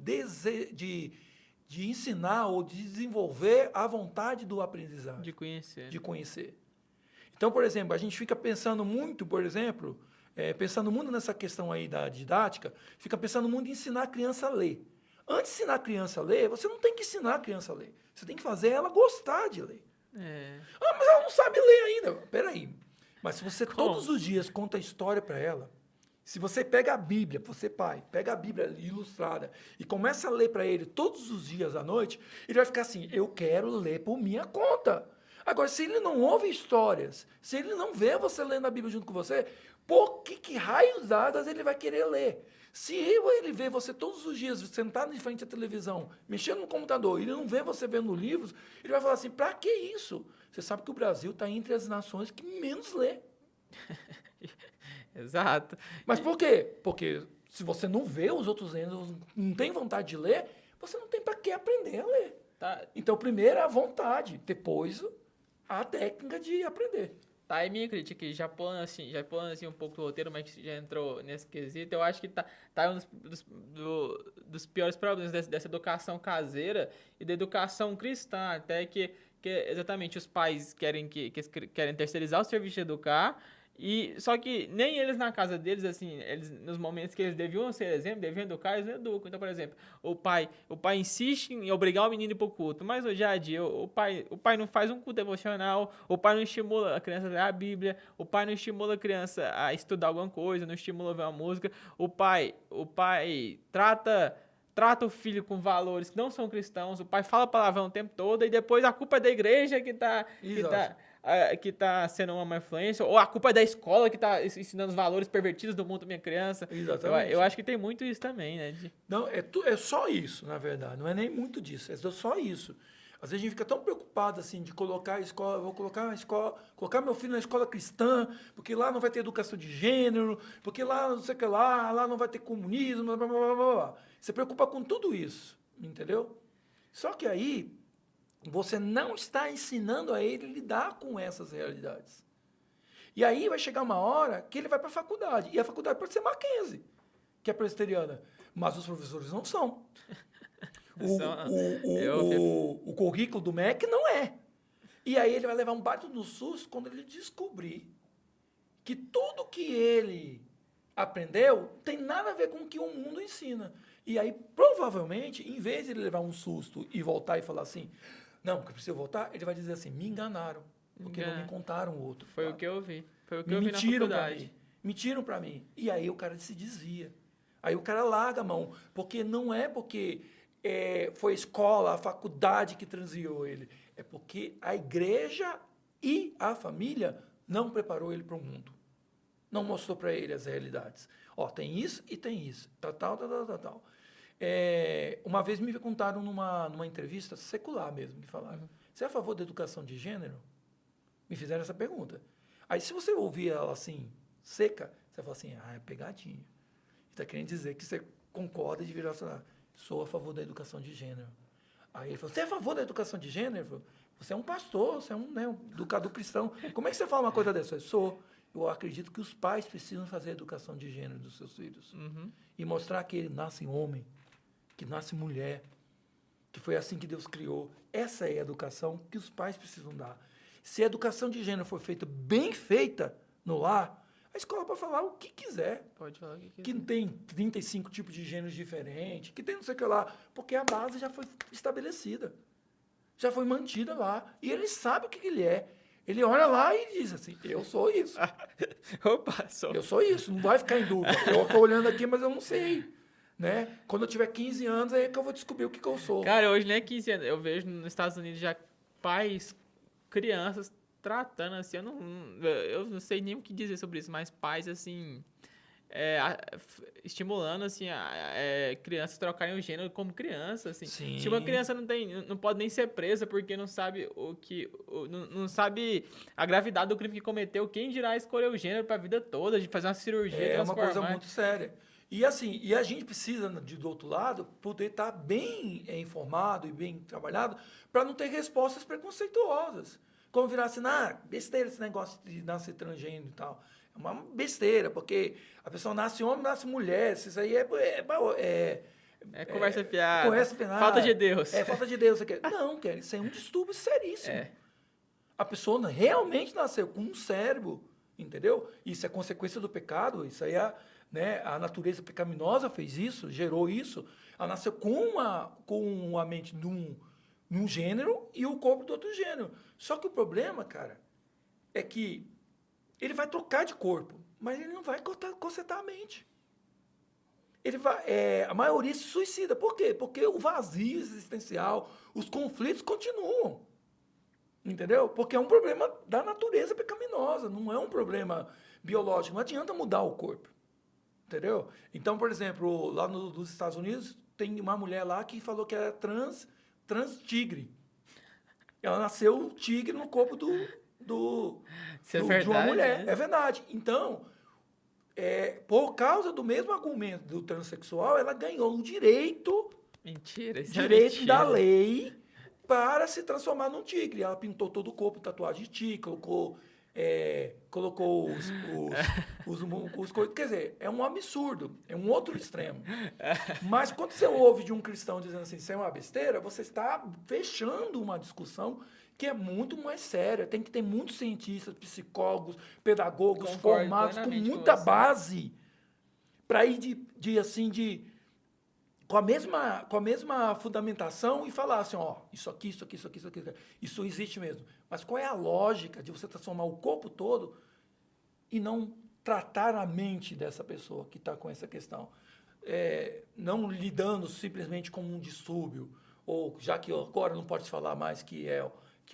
Speaker 2: ensinar ou de desenvolver a vontade do aprendizado.
Speaker 1: De conhecer.
Speaker 2: Então, por exemplo, a gente fica pensando muito, por exemplo, pensando muito nessa questão aí da didática, fica pensando muito em ensinar a criança a ler. Antes de ensinar a criança a ler, você não tem que ensinar a criança a ler. Você tem que fazer ela gostar de ler. Mas ela não sabe ler ainda. Peraí. Mas se você todos os dias conta a história para ela, se você pega a Bíblia, você pai, pega a Bíblia ilustrada e começa a ler para ele todos os dias à noite, ele vai ficar assim, eu quero ler por minha conta. Agora, se ele não ouve histórias, se ele não vê você lendo a Bíblia junto com você, por que raios dadas ele vai querer ler? Se ele vê você todos os dias sentado em frente à televisão, mexendo no computador, e ele não vê você vendo livros, ele vai falar assim, para que isso? Você sabe que o Brasil está entre as nações que menos lê.
Speaker 1: Exato.
Speaker 2: Mas por quê? Porque se você não vê os outros gêneros, não tem vontade de ler, você não tem para que aprender a ler.
Speaker 1: Tá,
Speaker 2: Então, primeiro é a vontade, depois a técnica de aprender.
Speaker 1: tá aí minha crítica aqui, já pulando assim um pouco do roteiro, mas já entrou nesse quesito. Eu acho que tá um dos piores problemas dessa educação caseira e da educação cristã, até que exatamente os pais querem terceirizar o serviço de educar. E, só que nem eles na casa deles, assim, eles, nos momentos que eles deviam ser exemplo, deviam educar, eles não educam. Então, por exemplo, o pai insiste em obrigar o menino a ir pro culto, mas hoje é dia, o pai não faz um culto devocional, o pai não estimula a criança a ler a Bíblia, o pai não estimula a criança a estudar alguma coisa, não estimula a ouvir uma música, o pai trata o filho com valores que não são cristãos, o pai fala palavrão o tempo todo, e depois a culpa é da igreja que tá sendo uma má influência, ou a culpa é da escola que tá ensinando os valores pervertidos do mundo da minha criança.
Speaker 2: Exatamente.
Speaker 1: Eu acho que tem muito isso também, né?
Speaker 2: Não, é só isso, na verdade. Não é nem muito disso, é só isso. Às vezes a gente fica tão preocupado assim de colocar a escola, vou colocar meu filho na escola cristã, porque lá não vai ter educação de gênero, porque lá não sei o que lá não vai ter comunismo, blá, blá, blá, blá, blá. Você preocupa com tudo isso, entendeu? Só que aí você não está ensinando a ele lidar com essas realidades. E aí vai chegar uma hora que ele vai para a faculdade, e a faculdade pode ser Mackenzie, que é presbiteriana, mas os professores não são. O currículo do MEC não é. E aí ele vai levar um baita no susto quando ele descobrir que tudo que ele aprendeu tem nada a ver com o que o mundo ensina. E aí, provavelmente, em vez de ele levar um susto e voltar e falar assim, não, que preciso voltar, ele vai dizer assim, me enganaram, porque não me contaram o outro.
Speaker 1: Foi o que eu vi. Foi o que eu vi na faculdade.
Speaker 2: Mentiram para mim. E aí o cara se desvia. Aí o cara larga a mão. Porque não é porque foi a escola, a faculdade que transviou ele. É porque a igreja e a família não preparou ele para o mundo. Não mostrou para ele as realidades. Ó, tem isso e tem isso. Tal. Uma vez me contaram numa entrevista secular mesmo, que falaram, você é a favor da educação de gênero? Me fizeram essa pergunta. Aí, se você ouvir ela assim, seca, você fala assim, é pegadinha. Está querendo dizer que você concorda de virar assim, sou a favor da educação de gênero. Aí ele falou, você é a favor da educação de gênero? Falei, você é um pastor, você é um educador cristão. Como é que você fala uma coisa dessa? Eu sou. Eu acredito que os pais precisam fazer a educação de gênero dos seus filhos. E mostrar que ele nasce homem, que nasce mulher, que foi assim que Deus criou. Essa é a educação que os pais precisam dar. Se a educação de gênero for feita bem feita no lar, a escola pode falar o que quiser.
Speaker 1: Pode falar o que quiser.
Speaker 2: Que tem 35 tipos de gêneros diferentes, que tem não sei o que lá, porque a base já foi estabelecida. Já foi mantida lá. E ele sabe o que ele é. Ele olha lá e diz assim, eu sou isso.
Speaker 1: Opa, sou.
Speaker 2: Eu sou isso, não vai ficar em dúvida. Eu estou olhando aqui, mas eu não sei. Né? Quando eu tiver 15 anos, é que eu vou descobrir o que eu sou.
Speaker 1: Cara, hoje nem é 15 anos. Eu vejo nos Estados Unidos já pais, crianças tratando assim. Eu não sei nem o que dizer sobre isso, mas pais assim. Estimulando assim crianças a trocarem o gênero como criança, assim.
Speaker 2: Sim.
Speaker 1: Tipo, a criança não pode nem ser presa porque não sabe não sabe a gravidade do crime que cometeu. Quem dirá escolher o gênero para a vida toda, de fazer uma cirurgia,
Speaker 2: É uma coisa muito séria. E assim, a gente precisa, do outro lado, poder estar bem informado e bem trabalhado para não ter respostas preconceituosas. Como virar assim, besteira esse negócio de nascer transgênero e tal. É uma besteira, porque a pessoa nasce homem, nasce mulher. Isso aí
Speaker 1: conversa fiada.
Speaker 2: Conversa fiada.
Speaker 1: Falta de Deus.
Speaker 2: Falta de Deus. Não, cara, isso é um distúrbio seríssimo. A pessoa realmente nasceu com um cérebro, entendeu? Isso é consequência do pecado, isso aí a natureza pecaminosa fez isso, gerou isso. Ela nasceu com a mente de um gênero e o corpo do outro gênero. Só que o problema, cara, é que ele vai trocar de corpo, mas ele não vai consertar a mente. A maioria se suicida. Por quê? Porque o vazio existencial, os conflitos continuam. Entendeu? Porque é um problema da natureza pecaminosa, não é um problema biológico. Não adianta mudar o corpo. Entendeu? Então, por exemplo, lá nos Estados Unidos, tem uma mulher lá que falou que era trans-tigre. Ela nasceu tigre no corpo
Speaker 1: Isso é
Speaker 2: de uma
Speaker 1: verdade,
Speaker 2: mulher.
Speaker 1: né?
Speaker 2: É verdade. Então, por causa do mesmo argumento do transexual, ela ganhou o direito
Speaker 1: Mentira, isso é
Speaker 2: direito da
Speaker 1: mentira.
Speaker 2: lei para se transformar num tigre. Ela pintou todo o corpo, tatuagem de tigre, colocou os coisas. Quer dizer, é um absurdo, é um outro extremo. Mas quando você ouve de um cristão dizendo assim, isso é uma besteira, você está fechando uma discussão que é muito mais séria. Tem que ter muitos cientistas, psicólogos, pedagogos
Speaker 1: Concordo
Speaker 2: formados com
Speaker 1: plenamente com
Speaker 2: muita
Speaker 1: você.
Speaker 2: base para ir com a mesma fundamentação e falar assim, ó, isso aqui, isso aqui, isso aqui, isso aqui, isso existe mesmo. Mas qual é a lógica de você transformar o corpo todo e não tratar a mente dessa pessoa que está com essa questão? Não lidando simplesmente como um distúrbio, ou já que agora não pode se falar mais que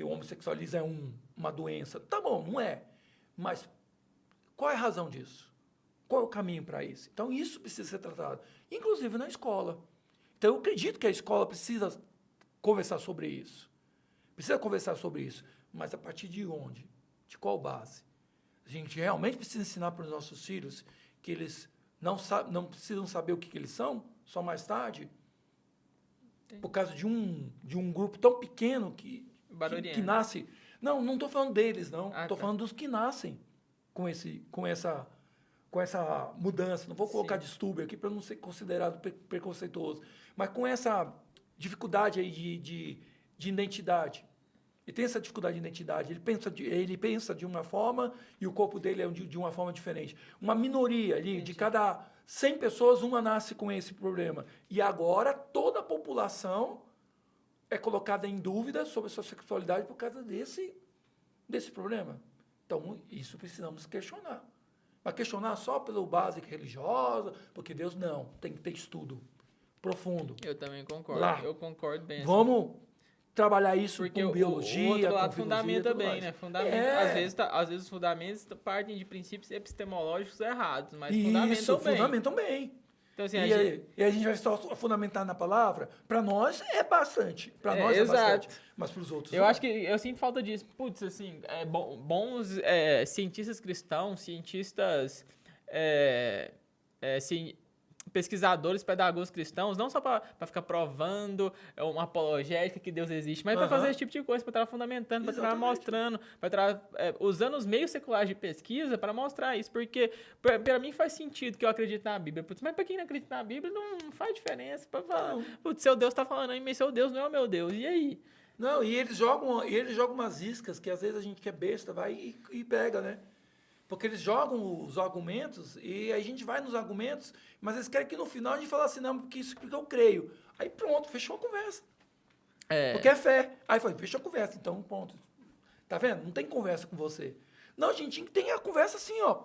Speaker 2: o homossexualismo é uma doença. Tá bom, não é. Mas qual é a razão disso? Qual é o caminho para isso? Então, isso precisa ser tratado, inclusive na escola. Então, eu acredito que a escola precisa conversar sobre isso. Precisa conversar sobre isso. Mas a partir de onde? De qual base? A gente realmente precisa ensinar para os nossos filhos que eles não precisam saber o que eles são, só mais tarde, por causa de um grupo tão pequeno que nasce. Não estou falando deles, não. Estou falando dos que nascem com essa mudança. Não vou colocar distúrbio aqui para não ser considerado preconceituoso, mas com essa dificuldade aí de identidade. Ele tem essa dificuldade de identidade. Ele pensa de uma forma e o corpo dele é de uma forma diferente. Uma minoria ali, de cada 100 pessoas, uma nasce com esse problema. E agora toda a população é colocada em dúvida sobre a sua sexualidade por causa desse problema. Então, isso precisamos questionar. Mas questionar só pelo básico religiosa, porque Deus não, tem que ter estudo profundo.
Speaker 1: Eu também concordo.
Speaker 2: Lá.
Speaker 1: Eu concordo bem.
Speaker 2: Vamos trabalhar isso
Speaker 1: porque
Speaker 2: com biologia,
Speaker 1: o outro lado
Speaker 2: com
Speaker 1: fundamenta
Speaker 2: tudo
Speaker 1: bem,
Speaker 2: mais.
Speaker 1: né? Às vezes os fundamentos partem de princípios epistemológicos errados, mas
Speaker 2: Isso,
Speaker 1: fundamentam bem.
Speaker 2: fundamentam bem.
Speaker 1: Então, assim,
Speaker 2: E a gente vai só fundamentar na palavra? Para nós é bastante. Para nós é bastante. Mas para os outros
Speaker 1: eu
Speaker 2: não.
Speaker 1: acho que eu sinto falta disso. Putz, assim, bons cientistas cristãos, cientistas, pesquisadores, pedagogos cristãos, não só para ficar provando uma apologética que Deus existe, mas para fazer esse tipo de coisa, para estar fundamentando, para estar mostrando, para estar usando os meios seculares de pesquisa para mostrar isso, porque para mim faz sentido que eu acredito na Bíblia. Putz, mas para quem não acredita na Bíblia, não faz diferença. Para falar, putz, seu Deus está falando aí, mas seu Deus não é o meu Deus. E aí?
Speaker 2: Não, e eles jogam umas iscas que às vezes a gente que é besta vai e pega, né? Porque eles jogam os argumentos e a gente vai nos argumentos, mas eles querem que no final a gente fale assim, não, porque isso porque eu creio. Aí pronto, fechou a conversa. Porque é fé. Aí foi, fechou a conversa, então ponto. Tá vendo? Não tem conversa com você. Não, a gente tem a conversa assim, ó,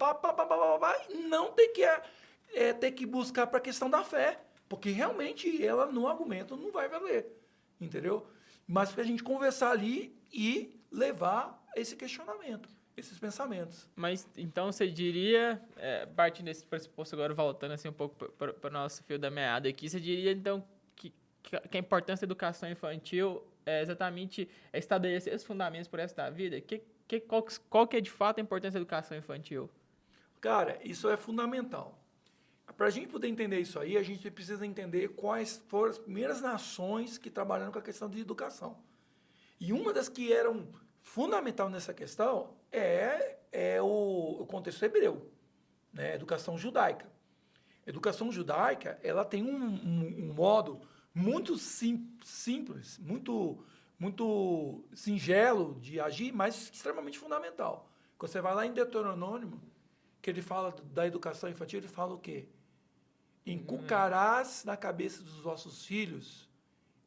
Speaker 2: e não ter que buscar para a questão da fé, porque realmente ela no argumento não vai valer, entendeu? Mas para a gente conversar ali e levar esse questionamento, esses pensamentos.
Speaker 1: Mas então você diria, partindo desse pressuposto agora, voltando assim um pouco para o nosso fio da meada aqui, você diria então que a importância da educação infantil é exatamente estabelecer os fundamentos por esta vida? Qual que é de fato a importância da educação infantil?
Speaker 2: Cara, isso é fundamental. Para a gente poder entender isso aí, a gente precisa entender quais foram as primeiras nações que trabalharam com a questão de educação. E uma das que eram fundamental nessa questão é o contexto hebreu, né? Educação judaica. Educação judaica, ela tem um modo muito simples, muito singelo de agir, mas extremamente fundamental. Quando você vai lá em Deuteronômio, que ele fala da educação infantil, ele fala o quê? Inculcarás na cabeça dos vossos filhos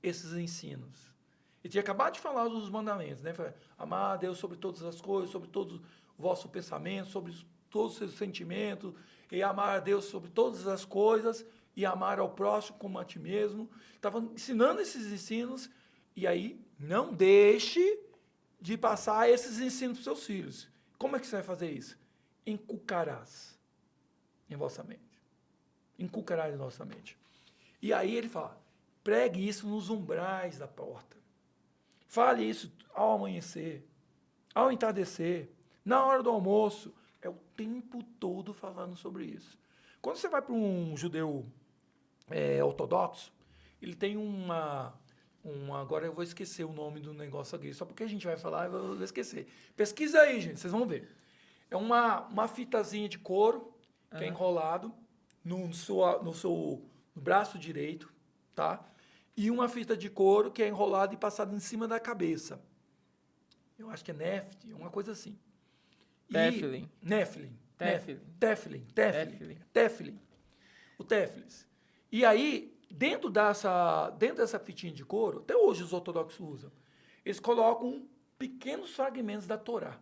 Speaker 2: esses ensinos. Ele tinha acabado de falar dos mandamentos, né? Amar a Deus sobre todas as coisas, sobre todo o vosso pensamento, sobre todos os seus sentimentos, e amar a Deus sobre todas as coisas, e amar ao próximo como a ti mesmo. Estava ensinando esses ensinos, e aí não deixe de passar esses ensinos para os seus filhos. Como é que você vai fazer isso? Inculcarás em vossa mente. Inculcarás em vossa mente. E aí ele fala, pregue isso nos umbrais da porta. Fale isso ao amanhecer, ao entardecer, na hora do almoço. É o tempo todo falando sobre isso. Quando você vai para um judeu ortodoxo, ele tem agora eu vou esquecer o nome do negócio aqui, só porque a gente vai falar, eu vou esquecer. Pesquisa aí, gente, vocês vão ver. É uma fitazinha de couro, que é enrolado no braço direito, tá? E uma fita de couro que é enrolada e passada em cima da cabeça. Eu acho que é neft, uma coisa assim.
Speaker 1: Teflin.
Speaker 2: Teflin. O teflis. E aí, dentro dessa fitinha de couro, até hoje os ortodoxos usam, eles colocam pequenos fragmentos da Torá.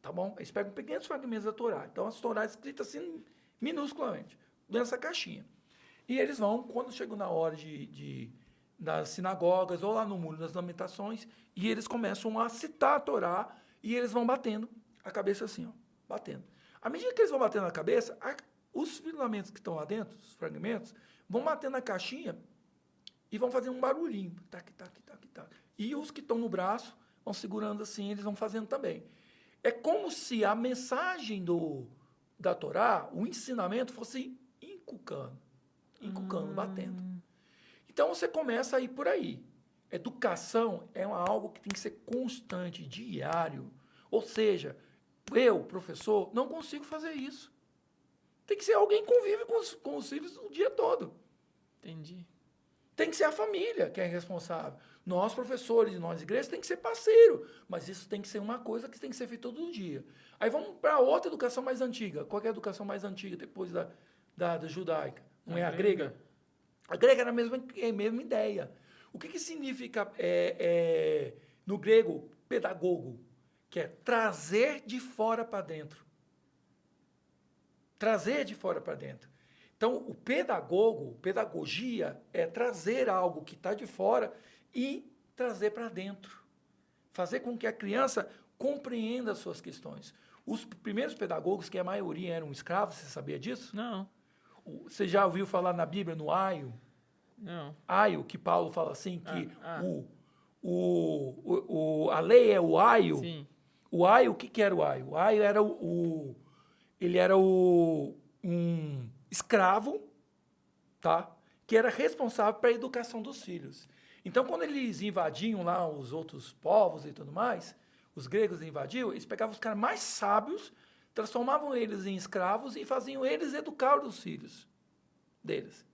Speaker 2: Tá bom? Eles pegam pequenos fragmentos da Torá. Então, as Torá escritas assim, minusculamente, nessa caixinha. E eles vão, quando chegam na hora das sinagogas ou lá no Muro das Lamentações, e eles começam a citar a Torá e eles vão batendo a cabeça assim, ó, batendo. À medida que eles vão batendo na cabeça, os filamentos que estão lá dentro, os fragmentos, vão batendo na caixinha e vão fazer um barulhinho. Tac, tac, tac, tac. E os que estão no braço vão segurando assim, eles vão fazendo também. É como se a mensagem da Torá, o ensinamento, fosse inculcando, batendo. Então, você começa a ir por aí. Educação é algo que tem que ser constante, diário. Ou seja, eu, professor, não consigo fazer isso. Tem que ser alguém que convive com os filhos o dia todo.
Speaker 1: Entendi.
Speaker 2: Tem que ser a família que é responsável. Nós, professores, nós, igrejas, tem que ser parceiro. Mas isso tem que ser uma coisa que tem que ser feita todo dia. Aí vamos para outra educação mais antiga. Qual é a educação mais antiga depois da judaica? Não é a grega? A grega era a mesma ideia. O que significa, no grego, pedagogo? Que é trazer de fora para dentro. Trazer de fora para dentro. Então, o pedagogia, é trazer algo que está de fora e trazer para dentro. Fazer com que a criança compreenda as suas questões. Os primeiros pedagogos, que a maioria eram escravos, você sabia disso?
Speaker 1: Não.
Speaker 2: Você já ouviu falar na Bíblia, no aio?
Speaker 1: Não.
Speaker 2: Aio, que Paulo fala assim, que a lei é o aio.
Speaker 1: Sim.
Speaker 2: O aio, o que era o aio? O aio era ele era um escravo, tá? Que era responsável pela educação dos filhos. Então, quando eles invadiam lá os outros povos e tudo mais, os gregos invadiam, eles pegavam os caras mais sábios, transformavam eles em escravos e faziam eles educar os filhos deles.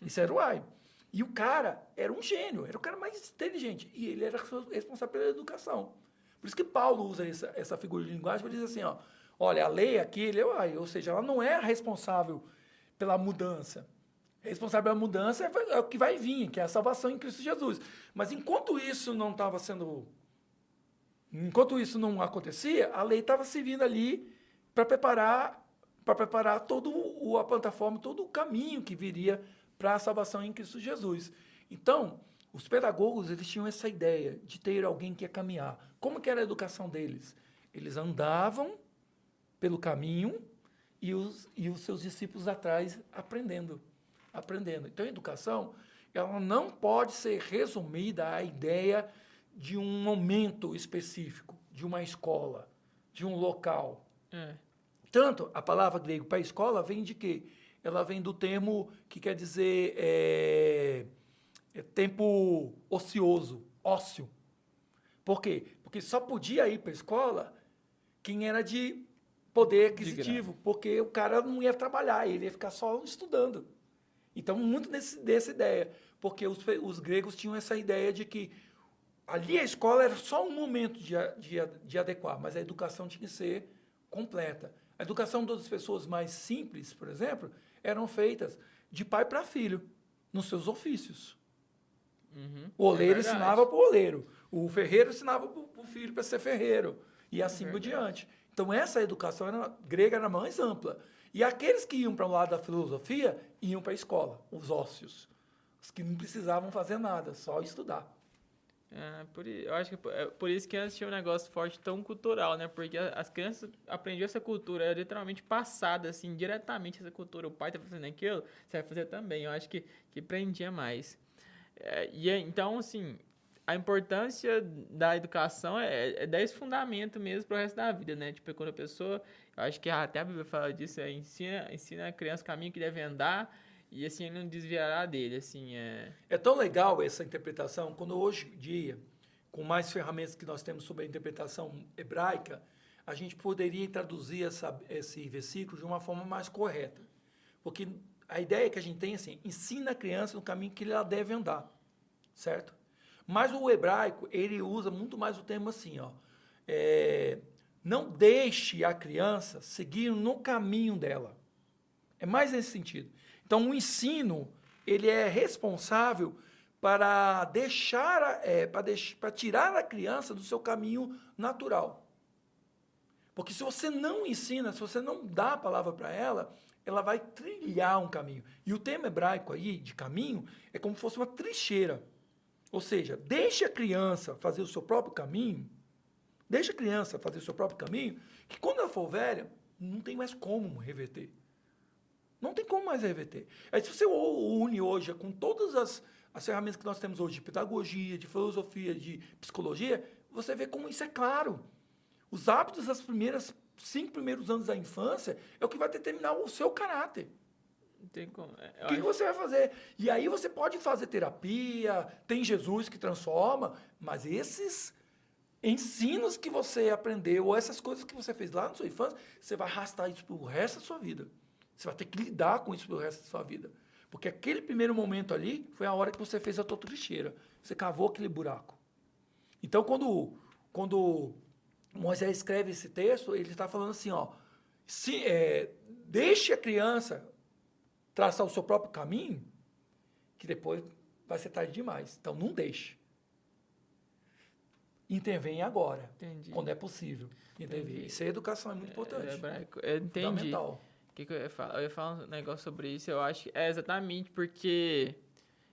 Speaker 2: Isso era o aio. E o cara era um gênio, era o cara mais inteligente. E ele era responsável pela educação. Por isso que Paulo usa essa figura de linguagem para dizer assim, ó, olha, a lei aqui, ele é o aio, ou seja, ela não é responsável pela mudança. A responsável pela mudança é o que vai vir, que é a salvação em Cristo Jesus. Mas enquanto isso não acontecia, a lei estava servindo ali para preparar toda a plataforma, todo o caminho que viria para a salvação em Cristo Jesus. Então, os pedagogos, eles tinham essa ideia de ter alguém que ia caminhar. Como que era a educação deles? Eles andavam pelo caminho e os seus discípulos atrás aprendendo. Então, a educação, ela não pode ser resumida à ideia de um momento específico, de uma escola, de um local. Tanto, a palavra grego para escola vem de quê? Ela vem do termo que quer dizer tempo ocioso, ócio. Por quê? Porque só podia ir para a escola quem era de poder aquisitivo, porque o cara não ia trabalhar, ele ia ficar só estudando. Então, muito dessa ideia, porque os gregos tinham essa ideia de que ali a escola era só um momento de adequar, mas a educação tinha que ser completa. A educação das pessoas mais simples, por exemplo, eram feitas de pai para filho, nos seus ofícios. O oleiro ensinava para o oleiro, o ferreiro ensinava para o filho para ser ferreiro, e assim por diante. Então, essa educação grega era mais ampla. E aqueles que iam para o lado da filosofia, iam para a escola, os ócios. Os que não precisavam fazer nada, só estudar.
Speaker 1: Eu acho que é por isso que antes tinha um negócio forte tão cultural, né? Porque as crianças aprendiam essa cultura, era literalmente passada, assim, diretamente essa cultura. O pai tá fazendo aquilo, você vai fazer também. Eu acho que prendia mais. Então, assim, a importância da educação é dar esse fundamento mesmo pro resto da vida, né? Tipo, quando a pessoa, eu acho que até a Bíblia fala disso, ensina a criança o caminho que deve andar e, assim, ele não desviará dele, assim,
Speaker 2: É tão legal essa interpretação, quando hoje em dia, com mais ferramentas que nós temos sobre a interpretação hebraica, a gente poderia traduzir esse versículo de uma forma mais correta. Porque a ideia que a gente tem, assim, ensina a criança no caminho que ela deve andar, certo? Mas o hebraico, ele usa muito mais o termo assim, ó, não deixe a criança seguir no caminho dela. É mais nesse sentido. Então, o ensino, ele é responsável para para tirar a criança do seu caminho natural. Porque se você não ensina, se você não dá a palavra para ela, ela vai trilhar um caminho. E o termo hebraico aí, de caminho, é como se fosse uma trincheira. Ou seja, deixe a criança fazer o seu próprio caminho, que quando ela for velha, não tem mais como reverter. Não tem como mais reverter. Aí se você une hoje com todas as ferramentas que nós temos hoje de pedagogia, de filosofia, de psicologia, você vê como isso é claro. Os hábitos das 5 primeiros anos da infância é o que vai determinar o seu caráter.
Speaker 1: não tem como.
Speaker 2: O que você vai fazer? E aí você pode fazer terapia, tem Jesus que transforma, mas esses ensinos que você aprendeu, ou essas coisas que você fez lá na sua infância, você vai arrastar isso pro resto da sua vida. Você vai ter que lidar com isso pelo resto da sua vida. Porque aquele primeiro momento ali foi a hora que você fez a tua trincheira. Você cavou aquele buraco. Então, quando Moisés escreve esse texto, ele está falando assim, ó, deixe a criança traçar o seu próprio caminho, que depois vai ser tarde demais. Então, não deixe. Intervém agora,
Speaker 1: Entendi.
Speaker 2: quando é possível. Intervém. Isso é educação, é muito importante.
Speaker 1: Entendi.
Speaker 2: Fundamental.
Speaker 1: O que eu ia falar? Eu ia falar um negócio sobre isso, eu acho que é exatamente porque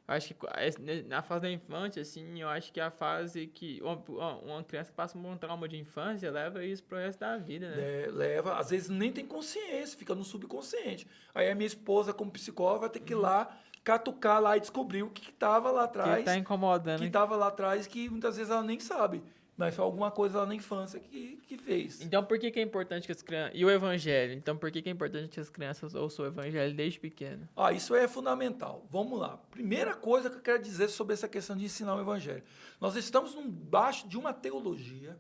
Speaker 1: eu acho que na fase da infância, assim, eu acho que é a fase que uma criança que passa por um trauma de infância leva isso pro resto da vida, né?
Speaker 2: Leva, às vezes nem tem consciência, fica no subconsciente. Aí a minha esposa, como psicóloga, vai ter que ir lá, catucar lá e descobrir o que estava lá atrás.
Speaker 1: Que tá incomodando.
Speaker 2: Que estava lá atrás, que muitas vezes ela nem sabe. Mas foi alguma coisa lá na infância que fez.
Speaker 1: Então, por que é importante que as crianças... E o evangelho? Então, por que é importante que as crianças ouçam o evangelho desde pequeno?
Speaker 2: Isso é fundamental. Vamos lá. Primeira coisa que eu quero dizer sobre essa questão de ensinar o evangelho. Nós estamos embaixo de uma teologia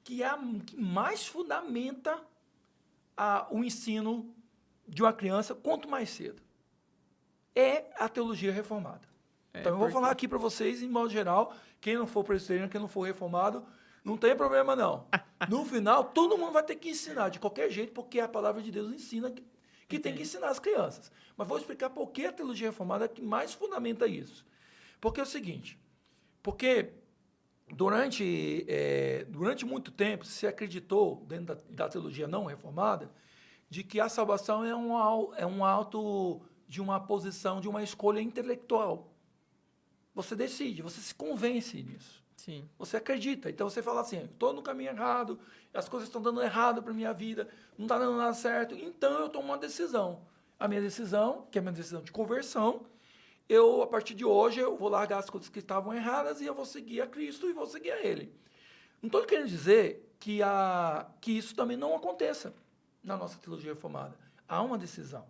Speaker 2: que é a que mais fundamenta o ensino de uma criança quanto mais cedo. É a teologia reformada. Então, eu vou falar aqui para vocês, em modo geral, quem não for presbiteriano, quem não for reformado, não tem problema, não. No final, todo mundo vai ter que ensinar, de qualquer jeito, porque a palavra de Deus ensina que tem que ensinar as crianças. Mas vou explicar por que a teologia reformada é que mais fundamenta isso. Porque é o seguinte, porque durante muito tempo se acreditou, dentro da teologia não reformada, de que a salvação é um ato de uma posição, de uma escolha intelectual. Você decide, você se convence nisso.
Speaker 1: Sim.
Speaker 2: Você acredita. Então você fala assim, estou no caminho errado, as coisas estão dando errado para a minha vida, não está dando nada certo, então eu tomo uma decisão. A minha decisão, que é a minha decisão de conversão, a partir de hoje, eu vou largar as coisas que estavam erradas e eu vou seguir a Cristo e vou seguir a Ele. Não estou querendo dizer que isso também não aconteça na nossa teologia reformada. Há uma decisão.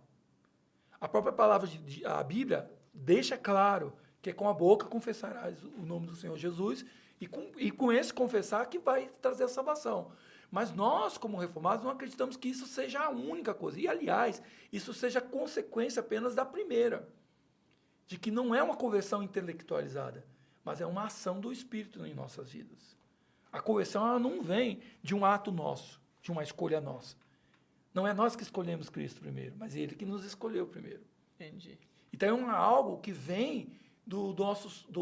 Speaker 2: A própria palavra, a Bíblia, deixa claro que é com a boca confessarás o nome do Senhor Jesus e com esse confessar que vai trazer a salvação. Mas nós, como reformados, não acreditamos que isso seja a única coisa. E, aliás, isso seja consequência apenas da primeira, de que não é uma conversão intelectualizada, mas é uma ação do Espírito em nossas vidas. A conversão ela não vem de um ato nosso, de uma escolha nossa. Não é nós que escolhemos Cristo primeiro, mas Ele que nos escolheu primeiro.
Speaker 1: Entendi.
Speaker 2: Então é algo que vem do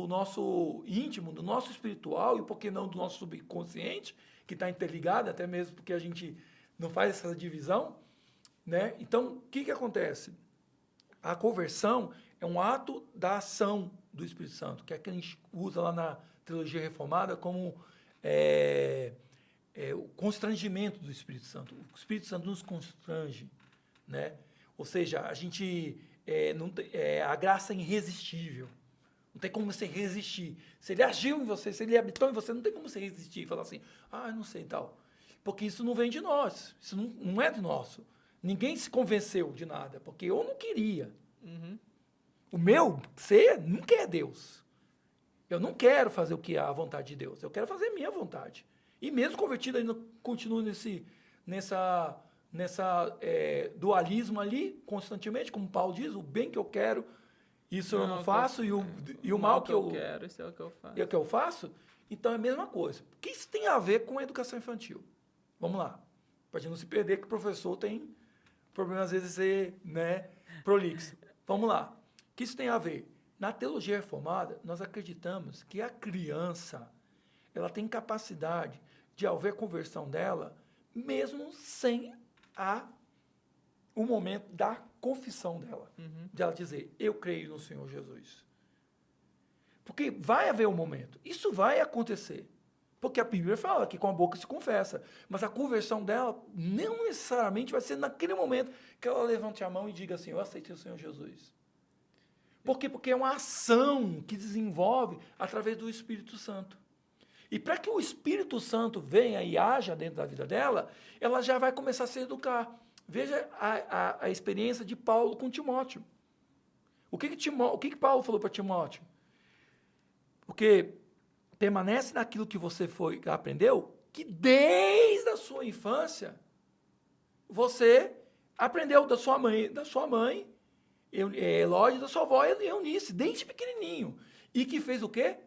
Speaker 2: nosso íntimo, do nosso espiritual e, por que não, do nosso subconsciente, que está interligado, até mesmo porque a gente não faz essa divisão, né? Então, o que acontece? A conversão é um ato da ação do Espírito Santo, que é que a gente usa lá teologia reformada como o constrangimento do Espírito Santo. O Espírito Santo nos constrange, né? Ou seja, a gente a graça é irresistível. Não tem como você resistir. Se ele agiu em você, se ele habitou em você, não tem como você resistir e falar assim, não sei e tal. Porque isso não vem de nós. Isso não é do nosso. Ninguém se convenceu de nada, porque eu não queria.
Speaker 1: Uhum.
Speaker 2: O meu ser nunca é Deus. Eu não quero fazer o que é a vontade de Deus. Eu quero fazer a minha vontade. E mesmo convertido, ainda continuo nessa dualismo ali, constantemente, como Paulo diz, o bem que eu quero, isso eu não faço, e o mal que eu
Speaker 1: quero, isso é o que eu faço.
Speaker 2: É o que eu faço? Então é a mesma coisa. O que isso tem a ver com a educação infantil? Vamos lá. Para a gente não se perder que o professor tem problema, às vezes, de ser prolixo. Vamos lá. O que isso tem a ver? Na teologia reformada, nós acreditamos que a criança ela tem capacidade de haver conversão dela, mesmo sem o momento da confissão dela.
Speaker 1: Uhum.
Speaker 2: De ela dizer, eu creio no Senhor Jesus. Porque vai haver um momento. Isso vai acontecer. Porque a Bíblia fala que com a boca se confessa. Mas a conversão dela não necessariamente vai ser naquele momento que ela levante a mão e diga assim, eu aceitei o Senhor Jesus. Por quê? Porque é uma ação que desenvolve através do Espírito Santo. E para que o Espírito Santo venha e haja dentro da vida dela, ela já vai começar a se educar. Veja a experiência de Paulo com Timóteo. O que Paulo falou para Timóteo? Porque permanece naquilo que você aprendeu, que desde a sua infância você aprendeu da sua mãe, Elóide, da sua avó Eunice, desde pequenininho. E que fez o quê?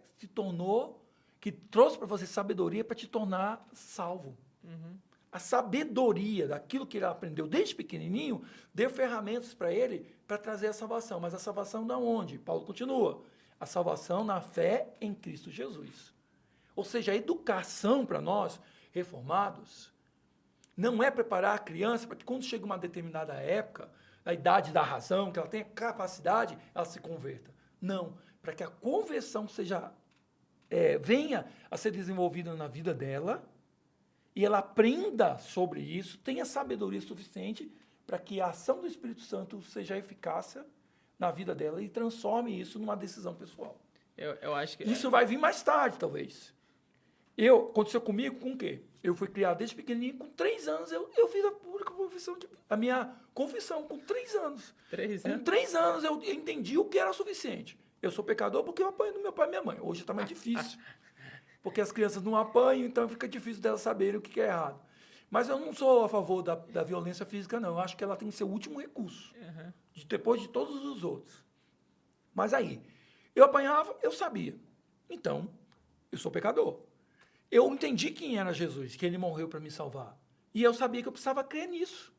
Speaker 2: Que trouxe para você sabedoria para te tornar salvo.
Speaker 1: Uhum.
Speaker 2: A sabedoria daquilo que ele aprendeu desde pequenininho deu ferramentas para ele para trazer a salvação. Mas a salvação da onde? Paulo continua. A salvação na fé em Cristo Jesus. Ou seja, a educação para nós, reformados, não é preparar a criança para que quando chega uma determinada época, a idade da razão, que ela tenha capacidade, ela se converta. Não, para que a conversão venha a ser desenvolvida na vida dela e ela aprenda sobre isso, tenha sabedoria suficiente para que a ação do Espírito Santo seja eficaz na vida dela e transforme isso numa decisão pessoal.
Speaker 1: Eu acho que...
Speaker 2: Isso vai vir mais tarde, talvez. Aconteceu comigo com o quê? Eu fui criado desde pequenininho, com 3 anos, eu fiz a minha confissão, com 3 anos.
Speaker 1: 3 anos?
Speaker 2: Com 3 anos eu entendi o que era suficiente. Eu sou pecador porque eu apanho do meu pai e minha mãe. Hoje está mais difícil. Porque as crianças não apanham, então fica difícil delas saberem o que é errado. Mas eu não sou a favor da violência física, não. Eu acho que ela tem que ser o último recurso.
Speaker 1: Uhum.
Speaker 2: Depois de todos os outros. Mas aí, eu apanhava, eu sabia. Então, eu sou pecador. Eu entendi quem era Jesus, que ele morreu para me salvar. E eu sabia que eu precisava crer nisso.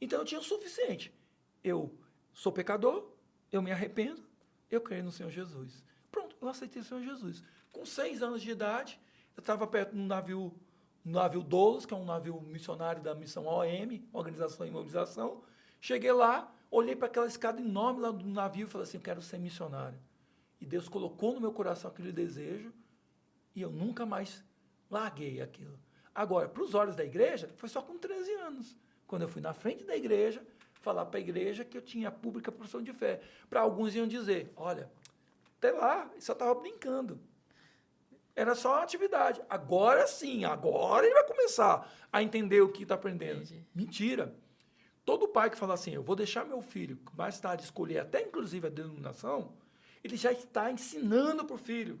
Speaker 2: Então, eu tinha o suficiente. Eu sou pecador, eu me arrependo, eu creio no Senhor Jesus. Pronto, eu aceitei o Senhor Jesus. Com 6 anos de idade, eu estava perto de um navio Doulos, que é um navio missionário da missão OM, Organização e Mobilização. Cheguei lá, olhei para aquela escada enorme lá do navio e falei assim, eu quero ser missionário. E Deus colocou no meu coração aquele desejo e eu nunca mais larguei aquilo. Agora, para os olhos da igreja, foi só com 13 anos. Quando eu fui na frente da igreja, falar para a igreja que eu tinha pública profissão de fé. Para alguns iam dizer, olha, até lá, só estava brincando. Era só uma atividade. Agora sim, agora ele vai começar a entender o que está aprendendo.
Speaker 1: Entendi.
Speaker 2: Mentira. Todo pai que fala assim, eu vou deixar meu filho mais tarde escolher até inclusive a denominação, ele já está ensinando para o filho.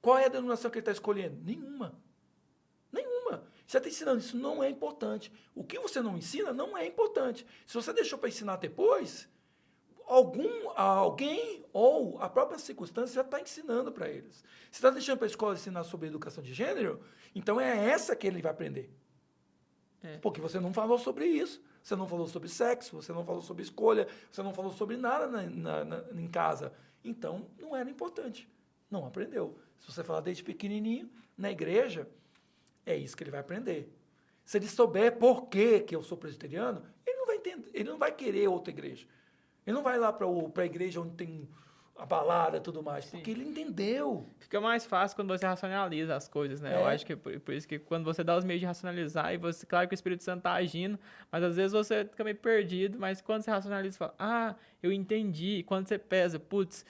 Speaker 2: Qual é a denominação que ele está escolhendo? Nenhuma. Nenhuma. Você está ensinando, isso não é importante. O que você não ensina não é importante. Se você deixou para ensinar depois, alguém ou a própria circunstância já está ensinando para eles. Se está deixando para a escola ensinar sobre educação de gênero, então é essa que ele vai aprender. Porque você não falou sobre isso. Você não falou sobre sexo, você não falou sobre escolha, você não falou sobre nada em casa. Então, não era importante. Não aprendeu. Se você falar desde pequenininho, na igreja, é isso que ele vai aprender. Se ele souber por que eu sou presbiteriano, ele não vai entender, ele não vai querer outra igreja. Ele não vai lá para a igreja onde tem a balada e tudo mais.
Speaker 1: Sim.
Speaker 2: Porque ele entendeu.
Speaker 1: Fica mais fácil quando você racionaliza as coisas, né? Eu acho que por isso que quando você dá os meios de racionalizar, e você, claro que o Espírito Santo tá agindo, mas às vezes você fica meio perdido, mas quando você racionaliza, você fala, eu entendi. E quando você pesa, putz,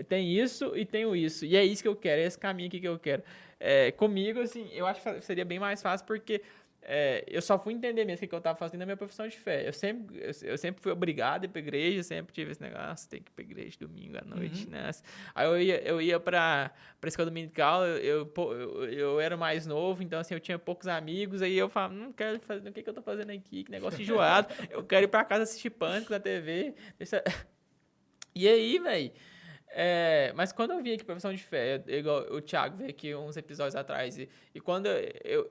Speaker 1: tem isso e tenho isso. E é isso que eu quero, é esse caminho aqui que eu quero. Comigo, assim, eu acho que seria bem mais fácil, porque eu só fui entender mesmo o que eu estava fazendo na minha profissão de fé. Eu sempre fui obrigado a ir para igreja, sempre tive esse negócio, tem que ir para igreja domingo à noite, né? Aí eu ia para a escola dominical, eu era mais novo, então assim, eu tinha poucos amigos, aí eu falava, não quero fazer, o que eu tô fazendo aqui? Que negócio enjoado. Eu quero ir para casa assistir Pânico na TV. E aí, velho... mas quando eu vim aqui profissão de fé, igual o Thiago veio aqui uns episódios atrás, e quando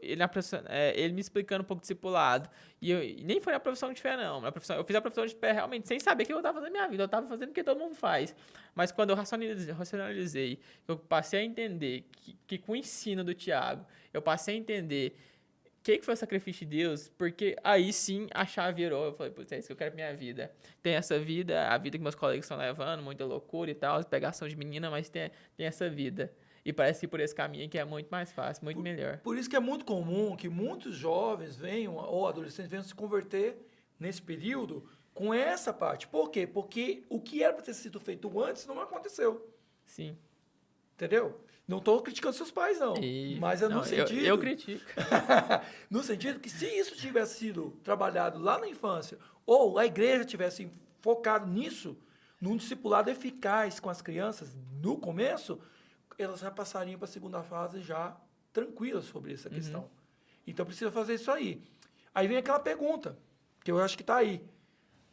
Speaker 1: ele me explicando um pouco de discipulado, e nem foi na profissão de fé, não. Eu fiz a profissão de fé realmente sem saber o que eu estava fazendo na minha vida, eu estava fazendo o que todo mundo faz. Mas quando eu racionalizei, eu passei a entender que com o ensino do Thiago, eu passei a entender o que foi o sacrifício de Deus, porque aí sim a chave virou. Eu falei, putz, é isso que eu quero pra minha vida. Tem essa vida, a vida que meus colegas estão levando, muita loucura e tal, pegação de menina, mas tem essa vida. E parece que por esse caminho que é muito mais fácil, muito melhor.
Speaker 2: Por isso que é muito comum que muitos jovens venham, ou adolescentes venham se converter nesse período com essa parte. Por quê? Porque o que era para ter sido feito antes não aconteceu.
Speaker 1: Sim.
Speaker 2: Entendeu? Não estou criticando seus pais, não. Mas é no sentido...
Speaker 1: Eu critico.
Speaker 2: No sentido que se isso tivesse sido trabalhado lá na infância, ou a igreja tivesse focado nisso, num discipulado eficaz com as crianças no começo, elas já passariam para a segunda fase já tranquilas sobre essa questão. Então precisa fazer isso aí. Aí vem aquela pergunta, que eu acho que está aí.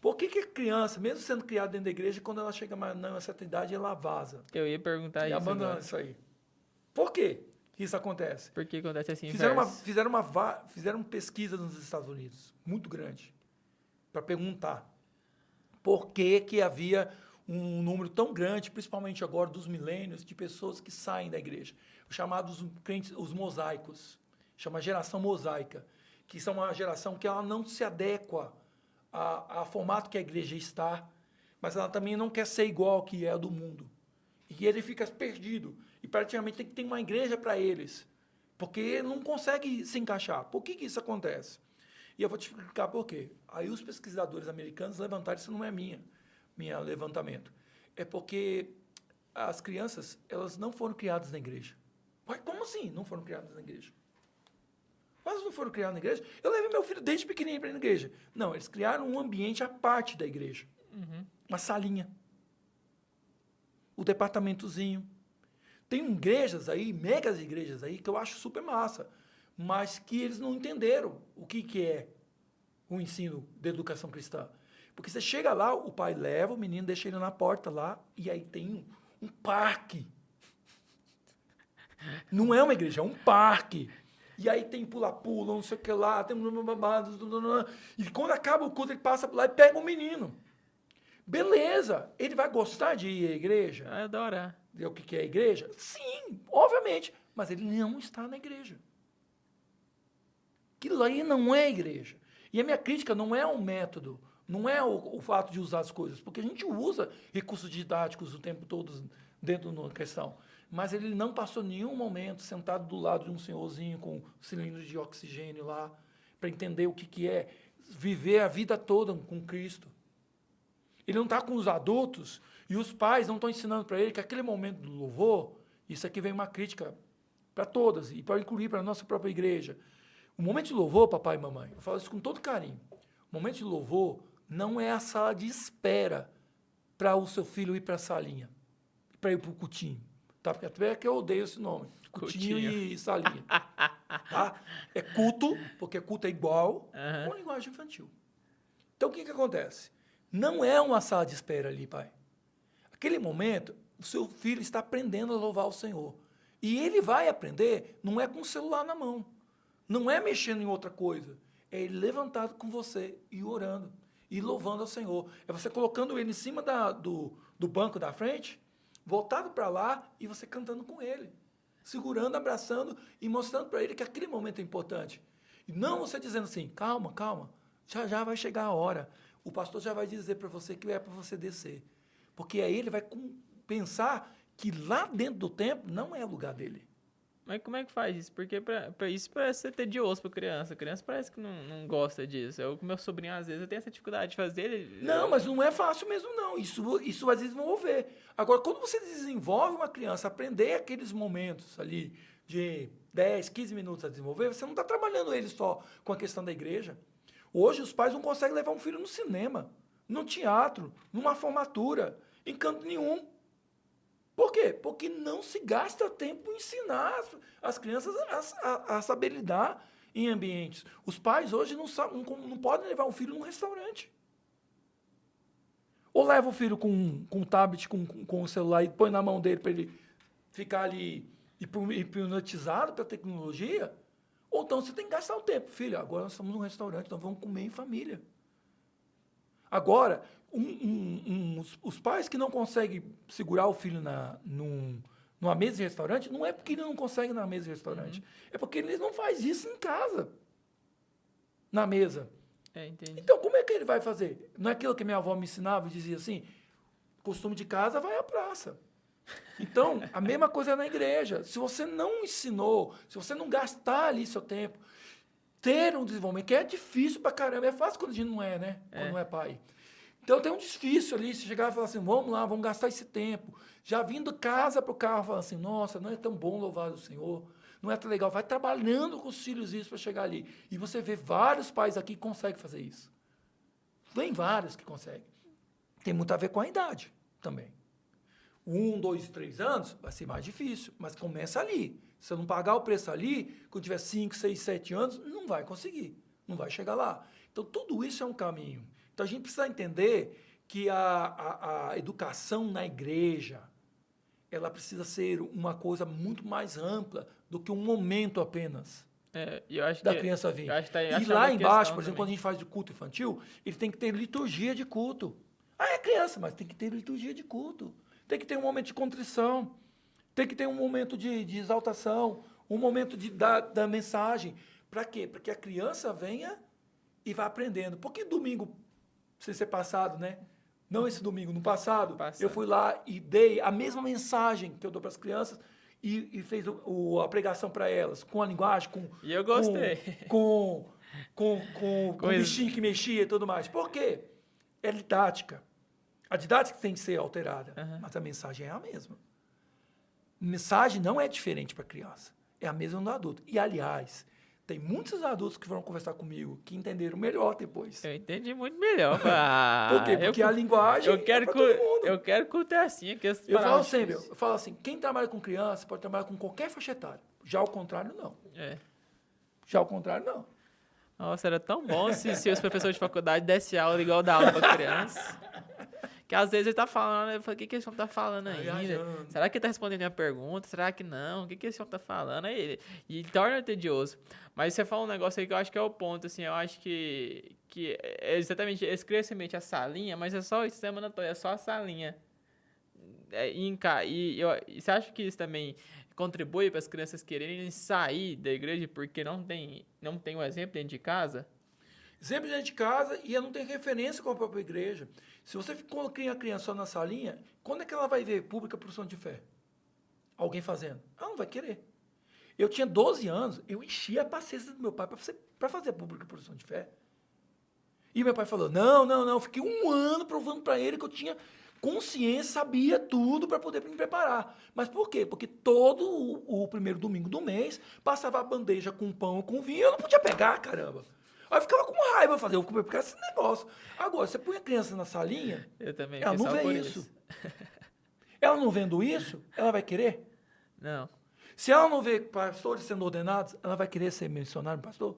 Speaker 2: Por que a criança, mesmo sendo criada dentro da igreja, quando ela chega a uma certa idade, ela vaza?
Speaker 1: Eu ia perguntar
Speaker 2: e
Speaker 1: isso.
Speaker 2: Abandona agora. Isso aí. Por que isso acontece?
Speaker 1: Por que acontece assim?
Speaker 2: Fizeram pesquisa nos Estados Unidos, muito grande, para perguntar por que havia um número tão grande, principalmente agora dos milênios, de pessoas que saem da igreja. Os chamados crentes, os mosaicos, chama geração mosaica, que são uma geração que ela não se adequa ao formato que a igreja está, mas ela também não quer ser igual ao que é do mundo. E ele fica perdido. E praticamente tem que ter uma igreja para eles. Porque ele não consegue se encaixar. Por que isso acontece? E eu vou te explicar por quê. Aí os pesquisadores americanos levantaram, isso não é minha levantamento. É porque as crianças, elas não foram criadas na igreja. Mas como assim não foram criadas na igreja? Mas não foram criadas na igreja? Eu levei meu filho desde pequenininho para ir na igreja. Não, eles criaram um ambiente à parte da igreja. Uma salinha. O departamentozinho. Tem igrejas aí, megas igrejas aí, que eu acho super massa, mas que eles não entenderam o que é o ensino de educação cristã. Porque você chega lá, o pai leva o menino, deixa ele na porta lá, e aí tem um parque. Não é uma igreja, é um parque. E aí tem pula-pula, não sei o que lá, tem babado, e quando acaba o culto, ele passa por lá e pega o menino. Beleza, ele vai gostar de ir à igreja?
Speaker 1: Vai adorar.
Speaker 2: O que é a igreja? Sim, obviamente, mas ele não está na igreja. Aquilo aí não é igreja. E a minha crítica não é o método, não é o fato de usar as coisas, porque a gente usa recursos didáticos o tempo todo dentro da questão, mas ele não passou nenhum momento sentado do lado de um senhorzinho com cilindro de oxigênio lá, para entender o que é viver a vida toda com Cristo. Ele não está com os adultos e os pais não estão ensinando para ele que aquele momento do louvor, isso aqui vem uma crítica para todas e para incluir para a nossa própria igreja. O momento de louvor, papai e mamãe, eu falo isso com todo carinho, o momento de louvor não é a sala de espera para o seu filho ir para a salinha, para ir para o cultinho. Tá? Porque até que eu odeio esse nome, cultinho e salinha. Tá? É culto, porque culto é igual com linguagem infantil. Então, o que acontece? Não é uma sala de espera ali, pai. Aquele momento, o seu filho está aprendendo a louvar o Senhor. E ele vai aprender, não é com o celular na mão. Não é mexendo em outra coisa. É ele levantado com você e orando. E louvando ao Senhor. É você colocando ele em cima do banco da frente, voltado para lá e você cantando com ele. Segurando, abraçando e mostrando para ele que aquele momento é importante. E não você dizendo assim, calma, calma, já vai chegar a hora. O pastor já vai dizer para você que é para você descer. Porque aí ele vai pensar que lá dentro do templo não é lugar dele.
Speaker 1: Mas como é que faz isso? Porque isso parece ser tedioso para criança. A criança parece que não gosta disso. Eu, com meu sobrinho, às vezes, eu tenho essa dificuldade de fazer.
Speaker 2: Não, mas não é fácil mesmo, não. Isso vai desenvolver. Agora, quando você desenvolve uma criança, aprender aqueles momentos ali de 10, 15 minutos a desenvolver, você não está trabalhando ele só com a questão da igreja. Hoje, os pais não conseguem levar um filho no cinema, no teatro, numa formatura, em canto nenhum. Por quê? Porque não se gasta tempo em ensinar as crianças a saber lidar em ambientes. Os pais hoje não podem levar um filho num restaurante. Ou leva o filho com um tablet, com o celular e põe na mão dele para ele ficar ali hipnotizado pela tecnologia. Ou então você tem que gastar o tempo. Filho, agora nós estamos num restaurante, nós vamos comer em família. Agora, os pais que não conseguem segurar o filho numa mesa de restaurante, não é porque ele não consegue na mesa de restaurante. É porque eles não fazem isso em casa, na mesa.
Speaker 1: Entendi.
Speaker 2: Então, como é que ele vai fazer? Não é aquilo que minha avó me ensinava e dizia assim, costume de casa vai à praça. Então, a mesma coisa é na igreja. Se você não ensinou, se você não gastar ali seu tempo, ter um desenvolvimento, que é difícil pra caramba. É fácil quando a gente não é, né? Quando não é pai. Então, tem um difícil ali. Se chegar e falar assim, vamos lá, vamos gastar esse tempo. Já vindo casa pro carro, falar assim, nossa, não é tão bom louvar o Senhor. Não é tão legal. Vai trabalhando com os filhos isso para chegar ali. E você vê vários pais aqui que conseguem fazer isso. Tem vários que conseguem. Tem muito a ver com a idade também. 1, 2, 3 anos vai ser mais difícil, mas começa ali. Se eu não pagar o preço ali, quando tiver 5, 6, 7 anos, não vai conseguir, não vai chegar lá. Então, tudo isso é um caminho. Então, a gente precisa entender que a educação na igreja, ela precisa ser uma coisa muito mais ampla do que um momento apenas
Speaker 1: Eu acho
Speaker 2: da criança vir.
Speaker 1: E
Speaker 2: E lá embaixo, por exemplo, quando a gente faz de culto infantil, ele tem que ter liturgia de culto. É criança, mas tem que ter liturgia de culto. Tem que ter um momento de contrição, tem que ter um momento de exaltação, um momento da mensagem. Para quê? Para que a criança venha e vá aprendendo. Porque domingo, sem ser passado, né? Não esse domingo, no passado, eu fui lá e dei a mesma mensagem que eu dou para as crianças e fez a pregação para elas, com a linguagem,
Speaker 1: E eu gostei.
Speaker 2: Com o bichinho que mexia e tudo mais. Por quê? É didática. A didática tem que ser alterada, mas a mensagem é a mesma. A mensagem não é diferente para a criança, é a mesma do adulto. E, aliás, tem muitos adultos que foram conversar comigo que entenderam melhor depois.
Speaker 1: Eu entendi muito melhor.
Speaker 2: Por quê? Porque a linguagem
Speaker 1: é para todo mundo. Eu quero que o assim.
Speaker 2: Eu falo assim, quem trabalha com criança pode trabalhar com qualquer faixa etária. Já ao contrário, não. Já ao contrário, não.
Speaker 1: Nossa, era tão bom se os professores de faculdade dessem aula igual da aula para criança. Que às vezes ele tá falando, eu falo, o que esse homem tá falando ainda? Será que ele tá respondendo a minha pergunta? Será que não? O que esse homem tá falando? E torna tedioso. Mas você fala um negócio aí que eu acho que é o ponto, assim, eu acho que é exatamente, eles criam semente a salinha, mas é só o sistema anatómico, é só a salinha. E você acha que isso também contribui para as crianças quererem sair da igreja porque não tem um exemplo dentro de casa?
Speaker 2: Exemplo dentro de casa e ela não tem referência com a própria igreja. Se você cria a criança só na salinha, quando é que ela vai ver pública produção de fé? Alguém fazendo? Ela não vai querer. Eu tinha 12 anos, eu enchia a paciência do meu pai para fazer pública produção de fé. E meu pai falou, não, fiquei 1 ano provando para ele que eu tinha consciência, sabia tudo para poder me preparar. Mas por quê? Porque todo o primeiro domingo do mês, passava a bandeja com pão e com vinho, e eu não podia pegar, caramba. Aí eu ficava com raiva, eu comer porque esse negócio. Agora, você põe a criança na salinha,
Speaker 1: eu também
Speaker 2: ela não vê isso. Ela não vendo isso, ela vai querer?
Speaker 1: Não.
Speaker 2: Se ela não vê pastores sendo ordenados, ela vai querer ser missionário pastor?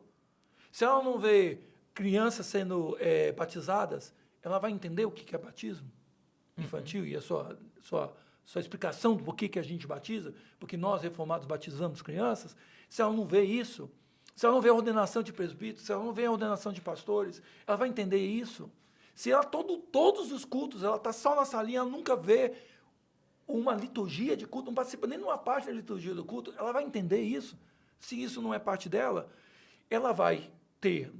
Speaker 2: Se ela não vê crianças sendo batizadas, ela vai entender o que é batismo infantil e a sua explicação do porquê que a gente batiza, porque nós reformados batizamos crianças. Se ela não vê isso, se ela não vê a ordenação de presbíteros, se ela não vê a ordenação de pastores, ela vai entender isso. Se ela, todos os cultos, ela está só na salinha, ela nunca vê uma liturgia de culto, não participa nem de uma parte da liturgia do culto, ela vai entender isso. Se isso não é parte dela, ela vai ter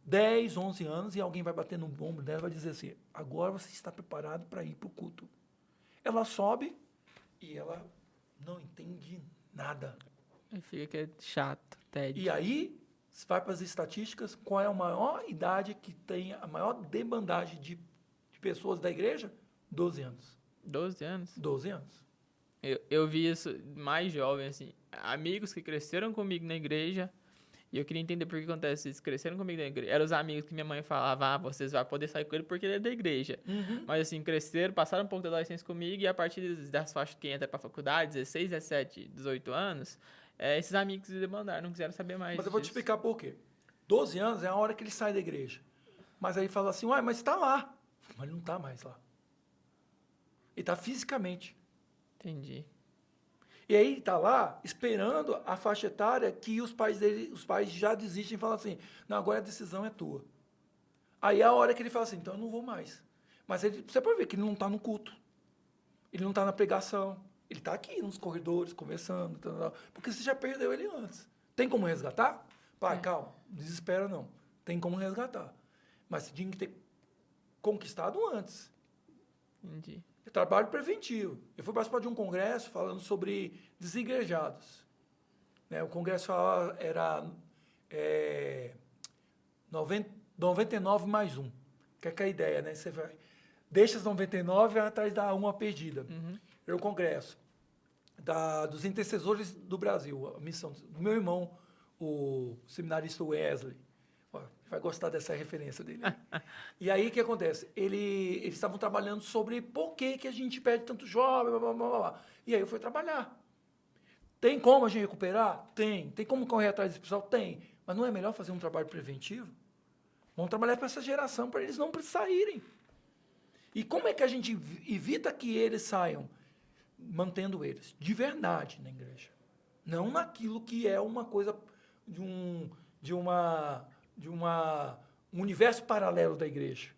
Speaker 2: 10, 11 anos e alguém vai bater no ombro dela e vai dizer assim, agora você está preparado para ir para o culto. Ela sobe e ela não entende nada.
Speaker 1: Aí fica que é chato, tédio.
Speaker 2: E aí, se vai para as estatísticas, qual é a maior idade que tem a maior debandagem de pessoas da igreja? 12 anos.
Speaker 1: 12 anos?
Speaker 2: 12 anos.
Speaker 1: Eu vi isso mais jovem, assim. Amigos que cresceram comigo na igreja. E eu queria entender por que acontece isso. Cresceram comigo na igreja. Eram os amigos que minha mãe falava, vocês vão poder sair com ele porque ele é da igreja.
Speaker 2: Uhum.
Speaker 1: Mas assim, cresceram, passaram um pouco da adolescência comigo. E a partir das faixas que entra pra faculdade, 16, 17, 18 anos, esses amigos se demandaram, não quiseram saber mais
Speaker 2: Mas eu vou te
Speaker 1: disso.
Speaker 2: explicar por quê. 12 anos é a hora que ele sai da igreja. Mas aí fala assim, mas está lá. Mas ele não está mais lá. Ele está fisicamente.
Speaker 1: Entendi.
Speaker 2: E aí ele está lá esperando a faixa etária que os pais já desistem e falam assim, não, agora a decisão é tua. Aí é a hora que ele fala assim, então eu não vou mais. Mas você pode ver que ele não está no culto. Ele não está na pregação. Ele está aqui nos corredores, conversando, porque você já perdeu ele antes. Tem como resgatar? Pai, calma, não desespera não. Tem como resgatar. Mas você tinha que ter conquistado antes.
Speaker 1: Entendi.
Speaker 2: É trabalho preventivo. Eu fui participar de um congresso falando sobre desigrejados. O congresso era 99 mais 1. Que é a ideia, né? Você vai, deixa as 99 e vai atrás da uma perdida.
Speaker 1: Uhum.
Speaker 2: Era o congresso dos intercessores do Brasil, a missão do meu irmão, o seminarista Wesley. Vai gostar dessa referência dele. E aí, o que acontece? Eles estavam trabalhando sobre por que a gente perde tanto jovem, blá, blá, blá, blá. E aí eu fui trabalhar. Tem como a gente recuperar? Tem. Tem como correr atrás desse pessoal? Tem. Mas não é melhor fazer um trabalho preventivo? Vamos trabalhar para essa geração, para eles não saírem. E como é que a gente evita que eles saiam? Mantendo eles de verdade na igreja. Não naquilo que é uma coisa de um universo paralelo da igreja.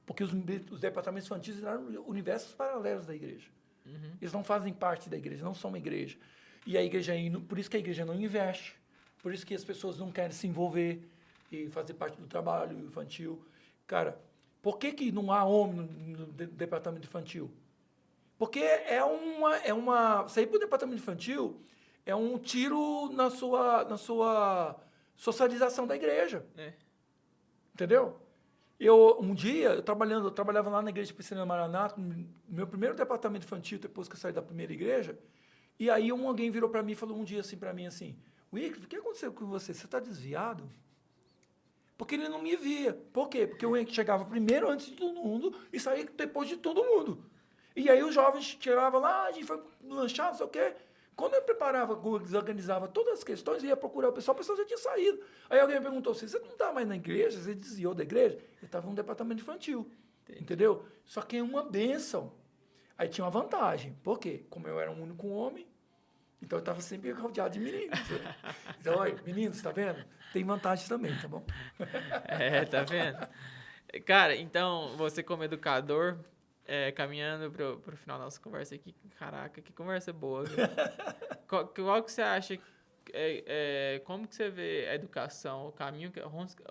Speaker 2: Porque os departamentos infantis eram universos paralelos da igreja.
Speaker 1: Uhum.
Speaker 2: Eles não fazem parte da igreja, não são uma igreja. E a igreja, por isso que a igreja não investe, por isso que as pessoas não querem se envolver e fazer parte do trabalho infantil. Cara, por que não há homem no departamento infantil? Porque sair para o departamento infantil é um tiro na sua socialização da igreja. Entendeu? Um dia, eu trabalhava lá na igreja Piscina Maranata, no meu primeiro departamento infantil, depois que eu saí da primeira igreja, e aí alguém virou para mim e falou um dia assim para mim assim, Wycliffe, o que aconteceu com você? Você está desviado? Porque ele não me via. Por quê? Porque eu chegava primeiro antes de todo mundo e saía depois de todo mundo. E aí os jovens chegavam lá, a gente foi lanchar, não sei o quê. Quando eu preparava, desorganizava todas as questões, ia procurar o pessoal já tinha saído. Aí alguém me perguntou assim, você não está mais na igreja? Você desviou da igreja? Eu estava no departamento infantil. Entendi. Entendeu? Só que é uma bênção. Aí tinha uma vantagem. Por quê? Como eu era um único homem, então eu estava sempre rodeado de meninos. Então, olha, meninos, tá vendo? Tem vantagem também, tá bom?
Speaker 1: Tá vendo? Cara, então, você como educador, caminhando pro final da nossa conversa aqui, caraca, que conversa boa. Qual que você acha, como que você vê a educação, o caminho,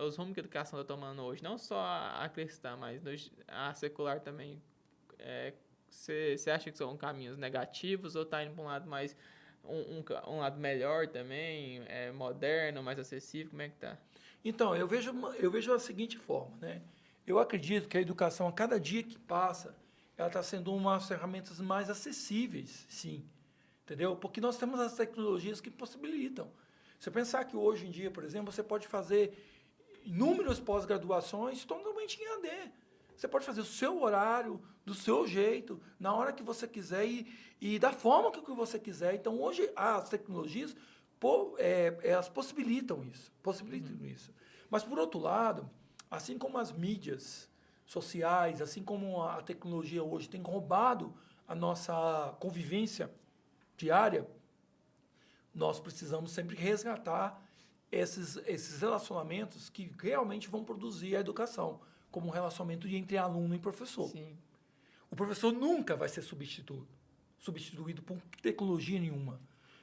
Speaker 1: os rumos que a educação está tomando hoje? Não só a cristã, mas a secular também. Você acha que são caminhos negativos ou está indo para um lado mais... Um lado melhor também, moderno, mais acessível, como é que tá?
Speaker 2: Então, eu vejo a seguinte forma, né? Eu acredito que a educação, a cada dia que passa, ela está sendo uma das ferramentas mais acessíveis, sim. Entendeu? Porque nós temos as tecnologias que possibilitam. Você pensar que hoje em dia, por exemplo, você pode fazer inúmeras pós-graduações totalmente em AD. Você pode fazer o seu horário, do seu jeito, na hora que você quiser e da forma que você quiser. Então, hoje, as tecnologias elas possibilitam isso. Isso. Mas, por outro lado, assim como as mídias sociais, assim como a tecnologia hoje tem roubado a nossa convivência diária, nós precisamos sempre resgatar esses relacionamentos que realmente vão produzir a educação, como um relacionamento entre aluno e professor.
Speaker 1: Sim.
Speaker 2: O professor nunca vai ser substituído por tecnologia nenhuma,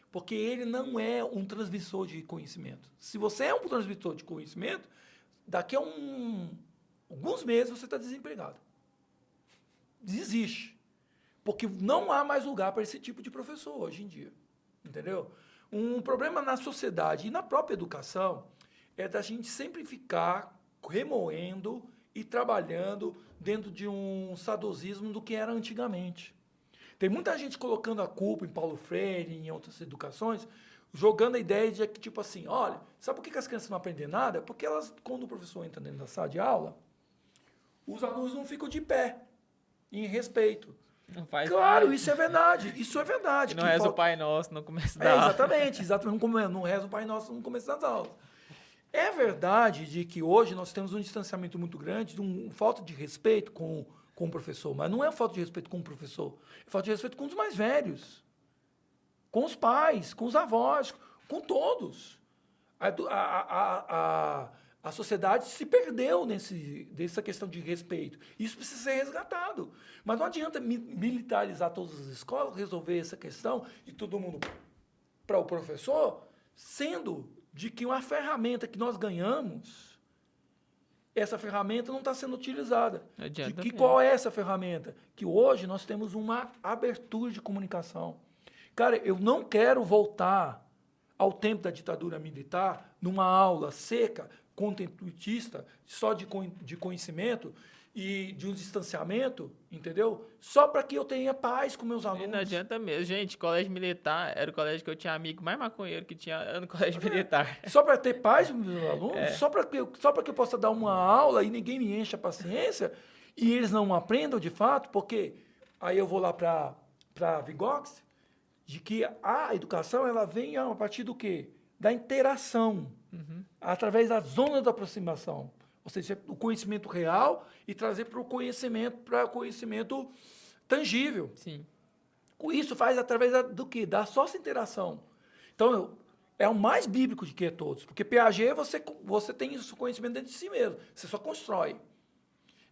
Speaker 2: porque ele não é um transmissor de conhecimento. Se você é um transmissor de conhecimento, daqui a alguns meses você está desempregado. Desiste. Porque não há mais lugar para esse tipo de professor hoje em dia. Entendeu? Um problema na sociedade e na própria educação é da gente sempre ficar remoendo e trabalhando dentro de um saudosismo do que era antigamente. Tem muita gente colocando a culpa em Paulo Freire, em outras educações, jogando a ideia de que, tipo assim, olha, sabe por que as crianças não aprendem nada? Porque elas, quando o professor entra dentro da sala de aula, os alunos não ficam de pé, em respeito.
Speaker 1: Não faz
Speaker 2: Claro,
Speaker 1: nada.
Speaker 2: isso é verdade, isso é verdade.
Speaker 1: Não reza o Pai Nosso no começo da
Speaker 2: É,
Speaker 1: aula.
Speaker 2: exatamente, não reza o Pai Nosso no começo das aulas. É verdade de que hoje nós temos um distanciamento muito grande, de uma falta de respeito com o professor, mas não é falta de respeito com o professor, é falta de respeito com os mais velhos, com os pais, com os avós, com todos. A sociedade se perdeu nessa questão de respeito. Isso precisa ser resgatado. Mas não adianta militarizar todas as escolas, resolver essa questão e todo mundo para o professor, sendo de que uma ferramenta que nós ganhamos, essa ferramenta não está sendo utilizada. Qual é essa ferramenta? Que hoje nós temos uma abertura de comunicação. Cara, eu não quero voltar ao tempo da ditadura militar, numa aula seca, conteutista, só de conhecimento e de um distanciamento, entendeu? Só para que eu tenha paz com meus alunos.
Speaker 1: E não adianta mesmo. Gente, colégio militar era o colégio que eu tinha amigo mais maconheiro que tinha no colégio militar.
Speaker 2: Só para ter paz com meus alunos? Só para que eu possa dar uma aula e ninguém me encha a paciência e eles não aprendam de fato, porque aí eu vou lá para a Vigox, de que a educação ela vem a partir do quê? Da interação, através da zona da aproximação. Ou seja, o conhecimento real e trazer para o conhecimento tangível.
Speaker 1: Sim.
Speaker 2: Isso faz através do quê? Da sócia interação. Então, é o mais bíblico de que todos. Porque Piaget, você tem isso, conhecimento dentro de si mesmo. Você só constrói.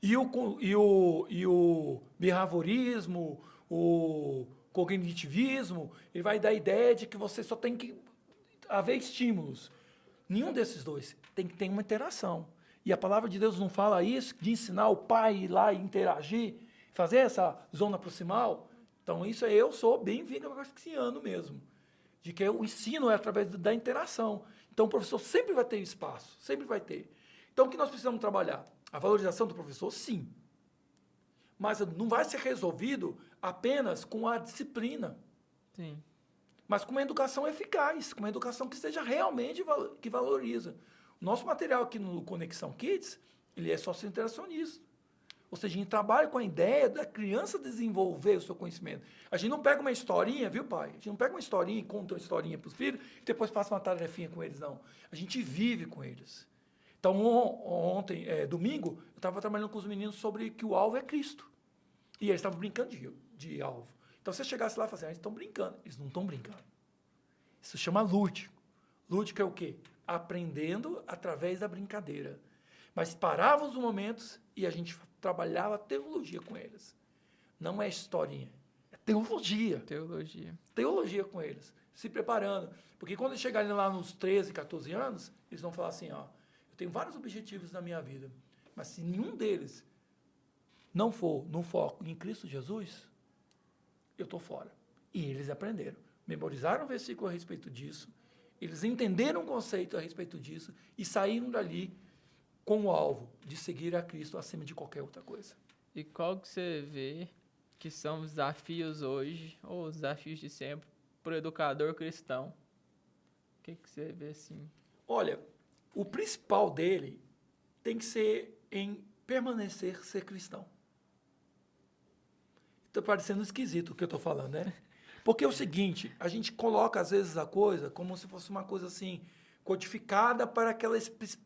Speaker 2: E o behaviorismo, o cognitivismo, ele vai dar a ideia de que você só tem que haver estímulos. Nenhum desses dois. Tem que ter uma interação. E a palavra de Deus não fala isso, de ensinar o pai a ir lá e interagir, fazer essa zona proximal. Então, isso eu sou bem vigarciano mesmo. De que o ensino é através da interação. Então, o professor sempre vai ter espaço, sempre vai ter. Então, o que nós precisamos trabalhar? A valorização do professor, sim. Mas não vai ser resolvido apenas com a disciplina.
Speaker 1: Sim.
Speaker 2: Mas com uma educação eficaz, com uma educação que seja realmente que valoriza. O nosso material aqui no Conexão Kids, ele é socio-interacionista. Ou seja, a gente trabalha com a ideia da criança desenvolver o seu conhecimento. A gente não pega uma historinha, viu, pai? A gente não pega uma historinha e conta uma historinha para os filhos e depois passa uma tarefinha com eles, não. A gente vive com eles. Então, ontem, domingo, eu estava trabalhando com os meninos sobre que o alvo é Cristo. E eles estavam brincando de alvo. Então, se você chegasse lá e falasse, eles estão brincando. Eles não estão brincando. Isso chama lúdico. Lúdico é o quê? Aprendendo através da brincadeira. Mas parava os momentos e a gente trabalhava teologia com eles. Não é historinha, é teologia. Teologia com eles. Se preparando. Porque quando eles chegarem lá nos 13, 14 anos, eles vão falar assim, ó, eu tenho vários objetivos na minha vida, mas se nenhum deles não for no foco em Cristo Jesus, eu estou fora. E eles aprenderam. Memorizaram o versículo a respeito disso, eles entenderam o conceito a respeito disso e saíram dali com o alvo de seguir a Cristo acima de qualquer outra coisa.
Speaker 1: E qual que você vê que são os desafios hoje, ou os desafios de sempre, para o educador cristão? O que você vê assim?
Speaker 2: Olha, o principal dele tem que ser em permanecer ser cristão. Está parecendo esquisito o que eu estou falando, né? Porque é o seguinte, a gente coloca às vezes a coisa como se fosse uma coisa assim, codificada para aquela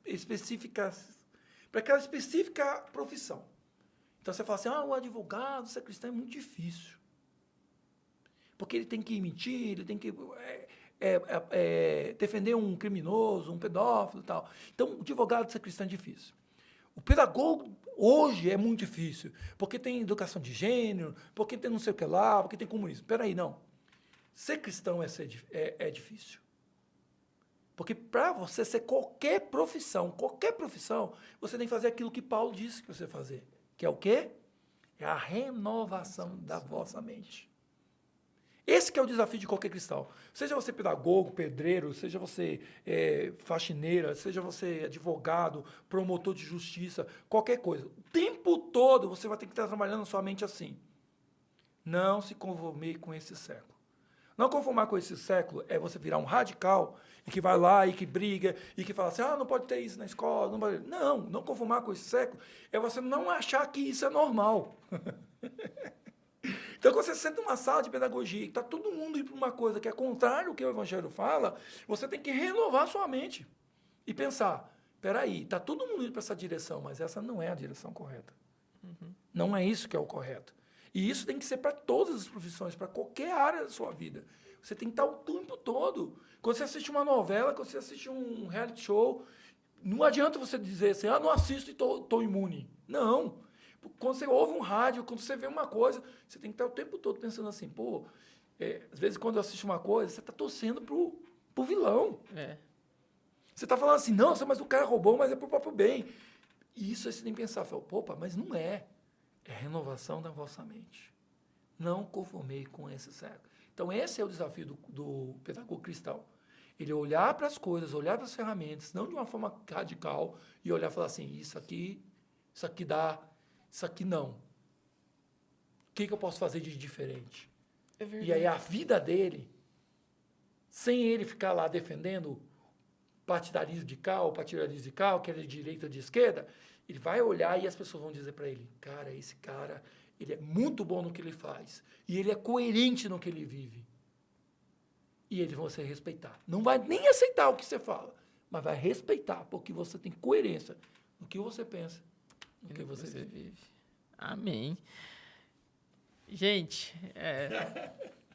Speaker 2: específica profissão. Então você fala assim, o advogado, ser cristão é muito difícil. Porque ele tem que mentir, ele tem que defender um criminoso, um pedófilo e tal. Então, o advogado ser cristão é difícil. O pedagogo hoje é muito difícil, porque tem educação de gênero, porque tem não sei o que lá, porque tem comunismo. Espera aí, não. Ser cristão é difícil. Porque para você ser qualquer profissão, você tem que fazer aquilo que Paulo disse que você fazer. Que é o quê? É a renovação da vossa mente. Esse que é o desafio de qualquer cristão. Seja você pedagogo, pedreiro, seja você faxineira, seja você advogado, promotor de justiça, qualquer coisa. O tempo todo você vai ter que estar trabalhando a sua mente assim. Não se conforme com esse século. Não conformar com esse século é você virar um radical e que vai lá e que briga e que fala assim, não pode ter isso na escola. Não conformar com esse século é você não achar que isso é normal. Então, quando você senta numa sala de pedagogia e está todo mundo indo para uma coisa que é contrário ao que o Evangelho fala, você tem que renovar sua mente e pensar, peraí, está todo mundo indo para essa direção, mas essa não é a direção correta. Não é isso que é o correto. E isso tem que ser para todas as profissões, para qualquer área da sua vida. Você tem que estar o tempo todo. Quando você assiste uma novela, quando você assiste um reality show, não adianta você dizer assim, não assisto e estou imune. Não. Quando você ouve um rádio, quando você vê uma coisa, você tem que estar o tempo todo pensando assim, às vezes quando eu assisto uma coisa, você está torcendo pro vilão. Você está falando assim, não, mas o cara roubou, mas é pro próprio bem. E isso aí você tem que pensar, mas não é. É renovação da vossa mente. Não conformei com esse século. Então, esse é o desafio do pedagogo cristão. Ele olhar para as coisas, olhar para as ferramentas, não de uma forma radical, e olhar e falar assim, isso aqui dá, isso aqui não. O que eu posso fazer de diferente? E aí a vida dele, sem ele ficar lá defendendo partidarismo de cá, ou partidarismo de cá, ou que ele é de direita ou de esquerda, ele vai olhar e as pessoas vão dizer para ele, cara, esse cara, ele é muito bom no que ele faz. E ele é coerente no que ele vive. E eles vão se respeitar. Não vai nem aceitar o que você fala, mas vai respeitar, porque você tem coerência no que você pensa, no que você vive.
Speaker 1: Amém. Gente,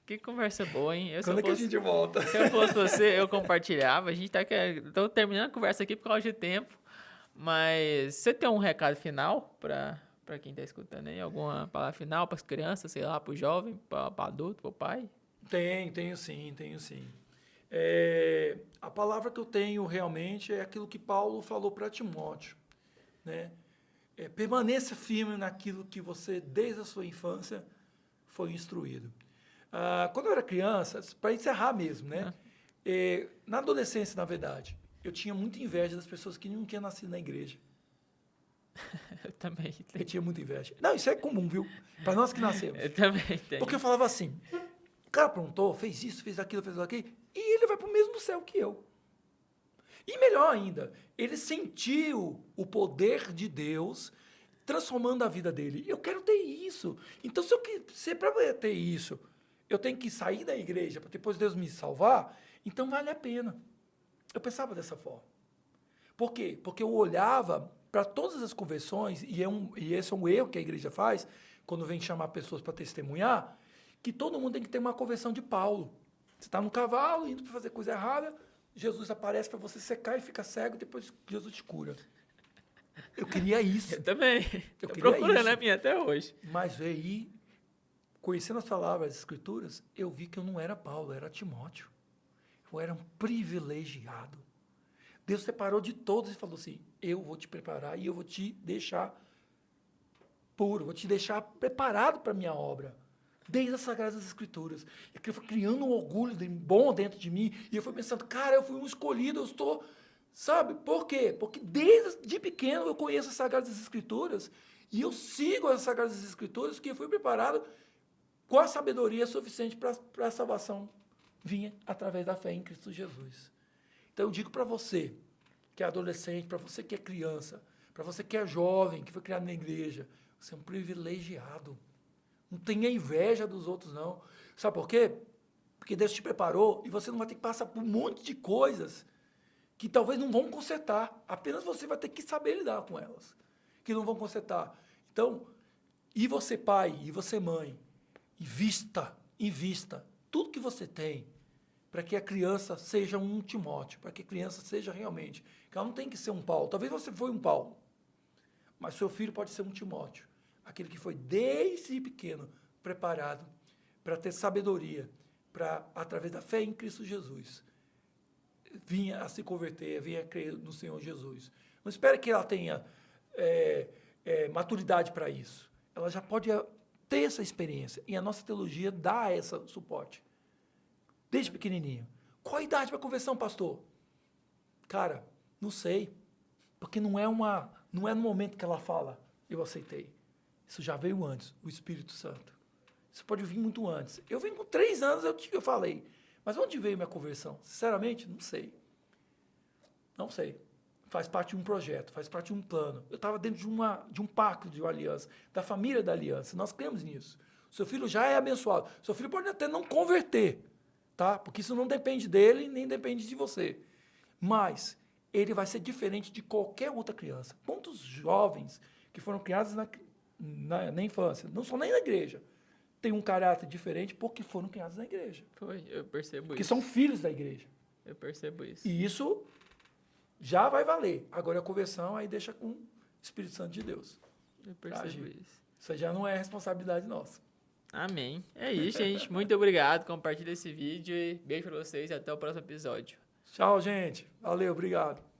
Speaker 1: que conversa boa, hein?
Speaker 2: Quando é que a gente volta?
Speaker 1: Se eu fosse você, eu compartilhava. A gente tô terminando a conversa aqui por causa de tempo. Mas você tem um recado final para quem está escutando aí? Alguma palavra final para as crianças, sei lá, para o jovem, para o adulto, para o pai?
Speaker 2: Tenho sim. A palavra que eu tenho realmente é aquilo que Paulo falou para Timóteo, né? Permaneça firme naquilo que você, desde a sua infância, foi instruído. Quando eu era criança, para encerrar mesmo, né? Na adolescência, na verdade, eu tinha muita inveja das pessoas que não tinham nascido na igreja.
Speaker 1: Eu também tenho.
Speaker 2: Eu tinha muita inveja. Não, isso é comum, viu? Para nós que nascemos.
Speaker 1: Eu também tenho.
Speaker 2: Porque eu falava assim, o cara aprontou, fez isso, fez aquilo, e ele vai para o mesmo céu que eu. E melhor ainda, ele sentiu o poder de Deus transformando a vida dele. Eu quero ter isso. Então, se para ter isso, eu tenho que sair da igreja para depois Deus me salvar, então vale a pena. Eu pensava dessa forma. Por quê? Porque eu olhava para todas as conversões, e esse é um erro que a igreja faz, quando vem chamar pessoas para testemunhar, que todo mundo tem que ter uma conversão de Paulo. Você está no cavalo, indo para fazer coisa errada, Jesus aparece para você, você cai e fica cego, depois Jesus te cura. Eu queria isso.
Speaker 1: Eu também.
Speaker 2: Eu
Speaker 1: procurando a minha até hoje.
Speaker 2: Mas aí, conhecendo as palavras, as escrituras, eu vi que eu não era Paulo, eu era Timóteo. Eu era um privilegiado. Deus separou de todos e falou assim, eu vou te preparar e eu vou te deixar puro, vou te deixar preparado para a minha obra. Desde as Sagradas Escrituras. E aquilo foi criando um orgulho bom dentro de mim. E eu fui pensando, cara, eu fui um escolhido, eu estou... Sabe, por quê? Porque desde pequeno eu conheço as Sagradas Escrituras e eu sigo as Sagradas Escrituras que eu fui preparado com a sabedoria suficiente para a salvação vinha através da fé em Cristo Jesus. Então eu digo para você que é adolescente, para você que é criança, para você que é jovem, que foi criado na igreja, você é um privilegiado. Não tenha inveja dos outros, não. Sabe por quê? Porque Deus te preparou e você não vai ter que passar por um monte de coisas que talvez não vão consertar. Apenas você vai ter que saber lidar com elas, que não vão consertar. Então, e você pai, e você mãe, invista tudo que você tem para que a criança seja um Timóteo, para que a criança seja realmente, que ela não tem que ser um Paulo. Talvez você foi um Paulo, mas seu filho pode ser um Timóteo, aquele que foi desde pequeno preparado para ter sabedoria, para, através da fé em Cristo Jesus, vinha a se converter, vinha a crer no Senhor Jesus. Não espere que ela tenha maturidade para isso. ela já pode ter essa experiência. E a nossa teologia dá esse suporte. Desde pequenininho. Qual a idade para conversão, pastor? Cara, não sei. Porque não é no momento que ela fala, eu aceitei. Isso já veio antes, o Espírito Santo. Isso pode vir muito antes. Eu vim com 3 anos, eu falei. Mas onde veio minha conversão? Sinceramente, não sei. Não sei. Faz parte de um projeto, faz parte de um plano. Eu estava dentro de um pacto, de uma aliança, da família da aliança. Nós cremos nisso. Seu filho já é abençoado. Seu filho pode até não converter, tá? Porque isso não depende dele, nem depende de você. Mas ele vai ser diferente de qualquer outra criança. Quantos jovens que foram criados na infância, não são nem na igreja, têm um caráter diferente porque foram criados na igreja.
Speaker 1: Eu percebo
Speaker 2: porque
Speaker 1: isso.
Speaker 2: São filhos da igreja.
Speaker 1: Eu percebo isso.
Speaker 2: E isso já vai valer. Agora a conversão aí deixa com o Espírito Santo de Deus.
Speaker 1: Eu percebo isso.
Speaker 2: Isso já não é responsabilidade nossa.
Speaker 1: Amém. É isso, gente. Muito obrigado. Compartilha esse vídeo e beijo pra vocês e até o próximo episódio.
Speaker 2: Tchau, gente. Valeu, obrigado.